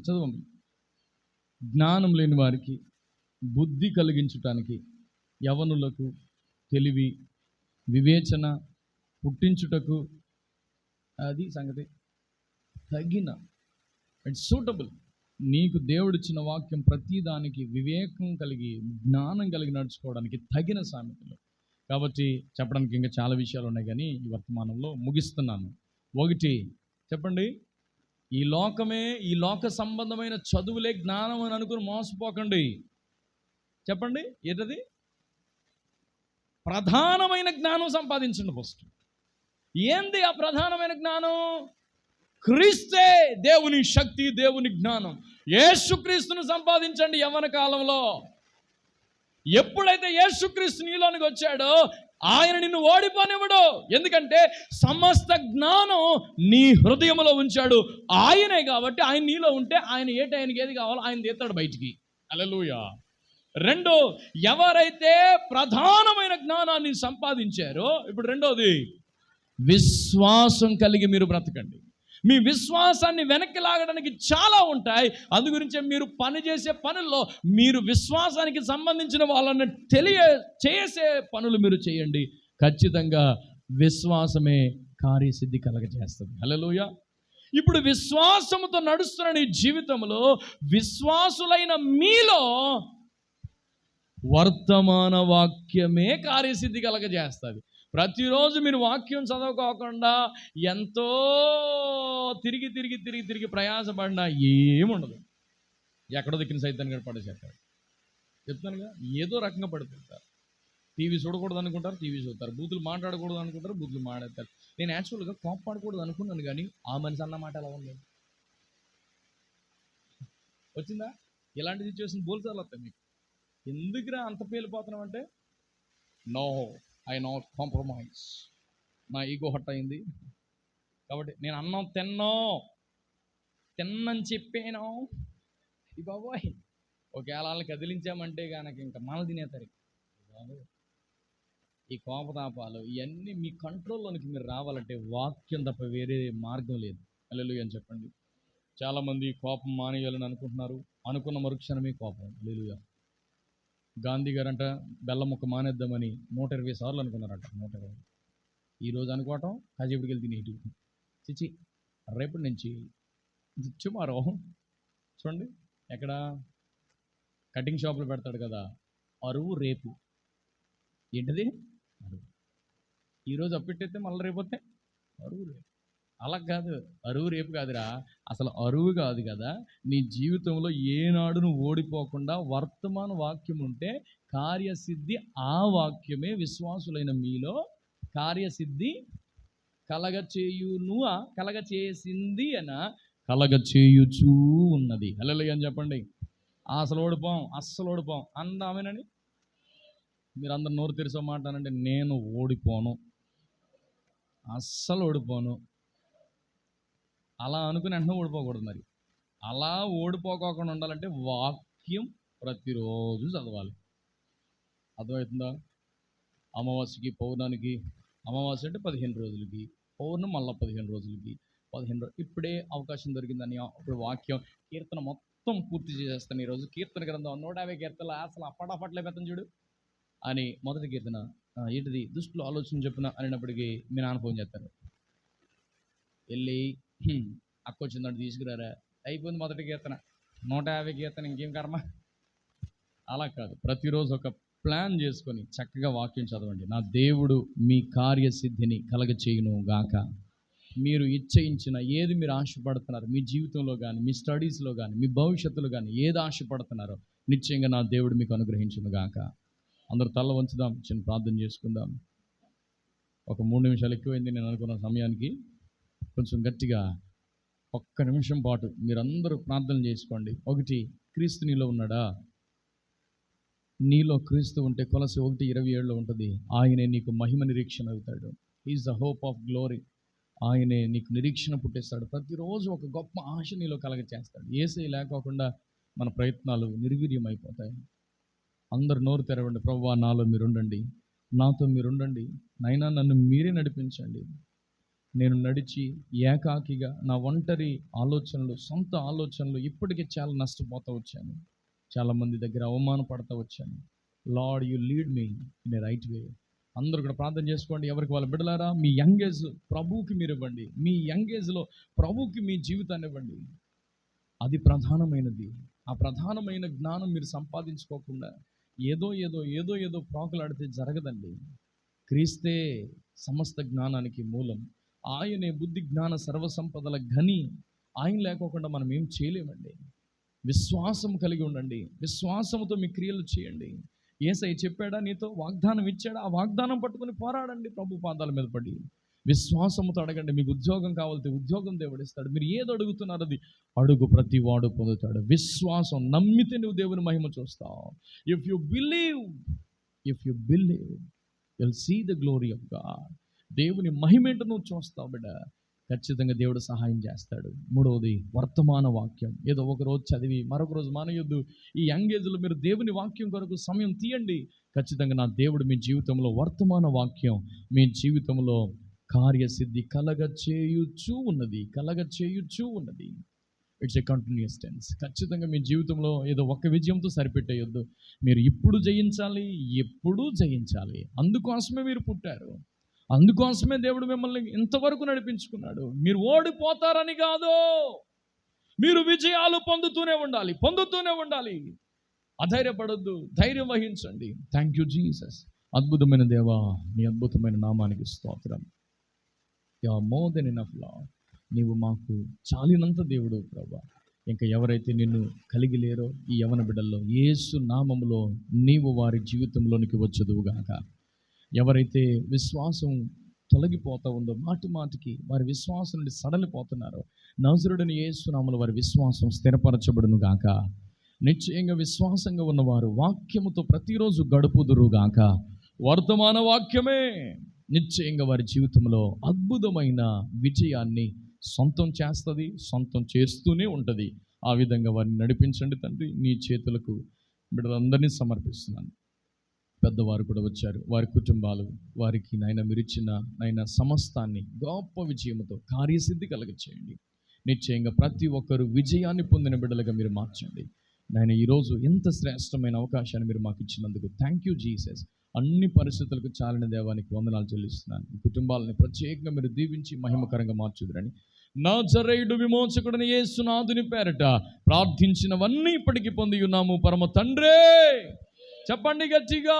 చదవండి. జ్ఞానం లేని వారికి బుద్ధి కలిగించటానికి యవనులకు తెలివి, వివేచన పుట్టించుటకు, అది సంగతి, తగిన ఇట్స్ సూటబుల్. నీకు దేవుడిచ్చిన వాక్యం ప్రతిదానికి వివేకం కలిగి, జ్ఞానం కలిగి నడుచుకోవడానికి తగిన సామెతలు. కాబట్టి చెప్పడానికి ఇంకా చాలా విషయాలు ఉన్నాయి, కానీ ఈ వర్తమానంలో ముగిస్తున్నాను. ఒకటి చెప్పండి, ఈ లోక సంబంధమైన చదువులే జ్ఞానం అని అనుకుని మోసపోకండి. చెప్పండి, ఏంటది? ప్రధానమైన జ్ఞానం సంపాదించండి ఫస్ట్. ఏంది ఆ ప్రధానమైన జ్ఞానం? క్రీస్తే దేవుని శక్తి, దేవుని జ్ఞానం. యేసుక్రీస్తును సంపాదించండి యవ్వన కాలంలో. ఎప్పుడైతే యేసుక్రీస్తు నీలోనికి వచ్చాడో ఆయన నిన్ను ఓడిపోనివ్వడు. ఎందుకంటే సమస్త జ్ఞానం నీ హృదయంలో ఉంచాడు ఆయనే. కాబట్టి ఆయన నీలో ఉంటే ఆయన ఆయనకి ఏది కావాలో ఆయన తీస్తాడు బయటికి. హల్లెలూయా. రెండో, ఎవరైతే ప్రధానమైన జ్ఞానాన్ని సంపాదించారో, ఇప్పుడు రెండోది, విశ్వాసం కలిగి మీరు బ్రతకండి. మీ విశ్వాసాన్ని వెనక్కి లాగడానికి చాలా ఉంటాయి. అందు గురించే మీరు పని చేసే పనుల్లో మీరు విశ్వాసానికి సంబంధించిన వాళ్ళని చేసే పనులు మీరు చేయండి. ఖచ్చితంగా విశ్వాసమే కార్యసిద్ధి కలగజేస్తుంది. హల్లెలూయా. ఇప్పుడు విశ్వాసముతో నడుస్తున్న నీ జీవితంలో విశ్వాసులైన మీలో వర్తమాన వాక్యమే కార్యసిద్ధి కలగజేస్తుంది. ప్రతిరోజు మీరు వాక్యం చదవకోకుండా ఎంతో తిరిగి ప్రయాసపడినా ఏముండదు. ఎక్కడో దిక్కిన సైతాన్ని కూడా పడేసేస్తారు. చెప్తానుగా, ఏదో రకంగా పడిపోతారు. టీవీ చూడకూడదు అనుకుంటారు, టీవీ చూస్తారు. బూతులు మాట్లాడకూడదు అనుకుంటారు, బూతులు మాట్లాడతారు. నేను యాక్చువల్గా కోపపడకూడదు అనుకున్నాను, కానీ ఆ మనిషి అన్న మాట ఎలా ఉంది వచ్చిందా? ఇలాంటి సిచ్యువేషన్ బోల్సార్లు వస్తాయి మీకు. ఎందుకురా అంత పేలిపోతున్నాం అంటే, నో ఐ నాట్ కాంప్రమైజ్. నా ఈగో హట్ అయింది కాబట్టి నేను అన్నం తిన్నని చెప్పాను. ఈ బాబోయ్, ఒకవేళ వాళ్ళని కదిలించామంటే కనుక ఇంకా మన తినేతారు. ఈ కోపతాపాలు ఇవన్నీ మీ కంట్రోల్లోనికి మీరు రావాలంటే వాక్యం తప్ప వేరే మార్గం లేదు. హల్లెలూయా అని చెప్పండి. చాలామంది కోపం మానేయాలని అనుకుంటున్నారు, అనుకున్న మరుక్షణమే కోపం. హల్లెలూయా. గాంధీ గారంట బెల్లం ముక్క మానేద్దామని 120 సార్లు అనుకున్నారంట. 120. ఈరోజు అనుకోవటం కాసేపటికి వెళ్ళి తినేటి. చిచి, రేపటి నుంచి టుమారో. చూడండి, ఎక్కడ కటింగ్ షాపులు పెడతాడు కదా, అరువు రేపు. ఏంటది? అరువు. ఈరోజు అప్పెట్టయితే మళ్ళీ రేపు వస్తే అరువు రేపు. అలా కాదు, అరువు రేపు కాదురా, అసలు అరువు కాదు కదా. నీ జీవితంలో ఏనాడు నువ్వు ఓడిపోకుండా వర్తమాన వాక్యం ఉంటే కార్యసిద్ధి, ఆ వాక్యమే విశ్వాసులైన మీలో కార్యసిద్ధి కలగచేసింది అన కలగచేయుచూ ఉన్నది. హల్లెలూయా అని చెప్పండి. అసలు ఓడిపోం అందామేనని మీరు అందరు నోరు తెరిసే మాట అనంటే, నేను ఓడిపోను, అస్సలు ఓడిపోను. అలా అనుకుని వెంటనే ఓడిపోకూడదు. మరి అలా ఓడిపోకోకుండా ఉండాలంటే వాక్యం ప్రతిరోజు చదవాలి. అర్థమవుతుందా? అమావాస్యకి పౌర్ణానికి, అమావాస్య అంటే 15 రోజులకి, పౌర్ణం మళ్ళీ 15 రోజులకి, 15 రోజులు. ఇప్పుడే అవకాశం దొరికిందని ఇప్పుడు వాక్యం కీర్తన మొత్తం పూర్తి చేసేస్తాను ఈరోజు. కీర్తన గ్రంథం 150 కీర్తనలు అసలు అప్పటప్పట్లే పెత్తను చూడు అని. మొదటి కీర్తన ఏంటిది? దుష్టులు ఆలోచన చెప్పిన అనేటప్పటికీ మీ నాన్న ఫోన్ చేస్తారు, వెళ్ళి అక్క వచ్చిందంటే తీసుకురారా, అయిపోయింది మొదటి కీర్తన. 150 కీర్తన, ఇంకేం కర్మ. అలా కాదు, ప్రతిరోజు ఒక ప్లాన్ చేసుకొని చక్కగా వాక్యం చదవండి. నా దేవుడు మీ కార్యసిద్ధిని కలగచేయును గాక. మీరు ఇచ్చయించిన ఏది మీరు ఆశపడుతున్నారు మీ జీవితంలో కానీ, మీ స్టడీస్లో కానీ, మీ భవిష్యత్తులో కానీ ఏది ఆశపడుతున్నారో నిశ్చయంగా నా దేవుడు మీకు అనుగ్రహించును గాక. అందరూ తల్ల వంచుదాం, చిన్న ప్రార్థన చేసుకుందాం. ఒక 3 నిమిషాలు ఎక్కువైంది నేను అనుకున్న సమయానికి. కొంచెం గట్టిగా ఒక్క నిమిషం పాటు మీరందరూ ప్రార్థన చేసుకోండి. ఒకటి, క్రీస్తు నీలో ఉన్నాడా? నీలో క్రీస్తు ఉంటే కొలసి 1:27 ఉంటుంది, ఆయనే నీకు మహిమ నిరీక్షణ అవుతాడు. Is the hope of glory. ఆయనే నీకు నిరీక్షణ పుట్టిస్తాడు. ప్రతిరోజు ఒక గొప్ప ఆశ నీలో కలగచేస్తాడు. యేసయ్య లేకోకుండా మన ప్రయత్నాలు నిర్వీర్యం అయిపోతాయి. అందరు నోరు తెరవండి. ప్రభువా, నాలో మీరుండండి, నాతో మీరుండండి, నైనా నన్ను మీరే నడిపించండి. నేను నడిచి ఏకాకిగా నా ఒంటరి ఆలోచనలు, సొంత ఆలోచనలు ఇప్పటికే చాలా నష్టపోతూ వచ్చాను. చాలామంది దగ్గర అవమానపడతా వచ్చాను. Lord, you lead me in a right way. అందరూ కూడా ప్రార్థన చేసుకోండి. ఎవరికి వాళ్ళ బిడ్డలారా, మీ యంగ్ ఏజ్ ప్రభువుకి మీరు ఇవ్వండి. మీ యంగ్ ఏజ్లో ప్రభువుకి మీ జీవితాన్ని ఇవ్వండి. అది ప్రధానమైనది. ఆ ప్రధానమైన జ్ఞానం మీరు సంపాదించుకోకుండా ఏదో ప్రాకులాడితే జరగదండి. క్రీస్తే సమస్త జ్ఞానానికి మూలం. ఆయనే బుద్ధి జ్ఞాన సర్వసంపదల ఘని. ఆయన లేకోకుండా మనం ఏం చేయలేమండి. విశ్వాసం కలిగి ఉండండి. విశ్వాసంతో మీ క్రియలు చేయండి. యేసయ్య చెప్పాడా, నీతో వాగ్దానం ఇచ్చాడా? ఆ వాగ్దానం పట్టుకొని పోరాడండి. ప్రభు పాదాల మీద పడి విశ్వాసంతో అడగండి. మీకు ఉద్యోగం కావాలంటే ఉద్యోగం దేవుడు ఇస్తాడు. మీరు ఏది అడుగుతున్నారో అది అడుగు, ప్రతి వాడు పొందుతాడు. విశ్వాసం, నమ్మితే నువ్వు దేవుని మహిమ చూస్తావు. If you believe you'll see the glory of God. దేవుని మహిమ ఏంటో నువ్వు చూస్తావు బిడ్డ. ఖచ్చితంగా దేవుడు సహాయం చేస్తాడు. మూడవది, వర్తమాన వాక్యం. ఏదో ఒక రోజు చదివి మరొక రోజు మానేయొద్దు. ఈ యంగ్ ఏజ్లో మీరు దేవుని వాక్యం కొరకు సమయం తీయండి. ఖచ్చితంగా నా దేవుడు మీ జీవితంలో వర్తమాన వాక్యం మీ జీవితంలో కార్యసిద్ధి కలగచేయుచూ ఉన్నది. It's a continuous tense. ఖచ్చితంగా మీ జీవితంలో ఏదో ఒక్క విజయంతో సరిపెట్టేయొద్దు. మీరు ఇప్పుడు జయించాలి, ఎప్పుడూ జయించాలి. అందుకోసమే మీరు పుట్టారు. అందుకోసమే దేవుడు మిమ్మల్ని ఇంతవరకు నడిపించుకున్నాడు. మీరు ఓడిపోతారని కాదు, మీరు విజయాలు పొందుతూనే ఉండాలి. అధైర్యపడొద్దు, ధైర్యం వహించండి. Thank you Jesus. అద్భుతమైన దేవా, నీ అద్భుతమైన నామానికి స్తోత్రం. You are more than enough Lord. నీవు మాకు చాలినంత దేవుడు ప్రభా. ఇంకా ఎవరైతే నిన్ను కలిగి లేరో ఈ యవన బిడ్డల్లో యేసు నామములో నీవు వారి జీవితంలోనికి వచ్చదువుగాక. ఎవరైతే విశ్వాసం తొలగిపోతూ ఉందో, మాటికి వారి విశ్వాసం నుండి సడలిపోతున్నారో, నజరుడైన యేసు నామములో వారి విశ్వాసం స్థిరపరచబడును గాక. నిశ్చయంగా విశ్వాసంగా ఉన్నవారు వాక్యముతో ప్రతిరోజు గడుపుదురుగాక. వర్తమాన వాక్యమే నిశ్చయంగా వారి జీవితంలో అద్భుతమైన విజయాన్ని సొంతం చేస్తూనే ఉంటుంది. ఆ విధంగా వారిని నడిపించండి తండ్రి. నీ చేతులకు బిడ్డలందరినీ సమర్పిస్తున్నాను. పెద్దవారు కూడా వచ్చారు, వారి కుటుంబాలు, వారికి నాయన మీరిచ్చిన నాయన సమస్తాన్ని గొప్ప విజయంతో కార్యసిద్ధి కలగచేయండి. నిశ్చయంగా ప్రతి ఒక్కరు విజయాన్ని పొందిన బిడ్డలుగా మీరు మార్చండి నాయన. ఈరోజు ఎంత శ్రేష్టమైన అవకాశాన్ని మీరు మాకు ఇచ్చినందుకు థ్యాంక్ యూ జీసస్. అన్ని పరిస్థితులకు చాలిన దేవానికి వందనాలు చెల్లిస్తున్నాను. ఈ కుటుంబాలని ప్రత్యేకంగా మీరు దీవించి మహిమకరంగా మార్చుదురని నజరేయుడు విమోచకుడైన యేసునాథుని పేరట ప్రార్థించినవన్నీ ఇప్పటికీ పొంది ఉన్నాము పరమ తండ్రే. చెప్పండి గట్టిగా,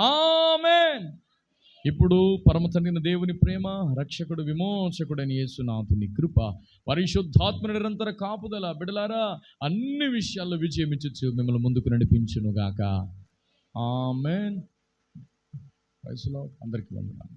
ఆమేన్. ఇప్పుడు పరమ తండ్రి దేవుని ప్రేమ, రక్షకుడు విమోచకుడైన యేసునాథుని కృప, పరిశుద్ధాత్మ నిరంతర కాపుదల బిడ్డలారా అన్ని విషయాల్లో విజయం ఇచ్చు మిమ్మల్ని ముందుకు నడిపించును గాక. ఆమేన్. Praise the lord. అందరికీ వందనాలు.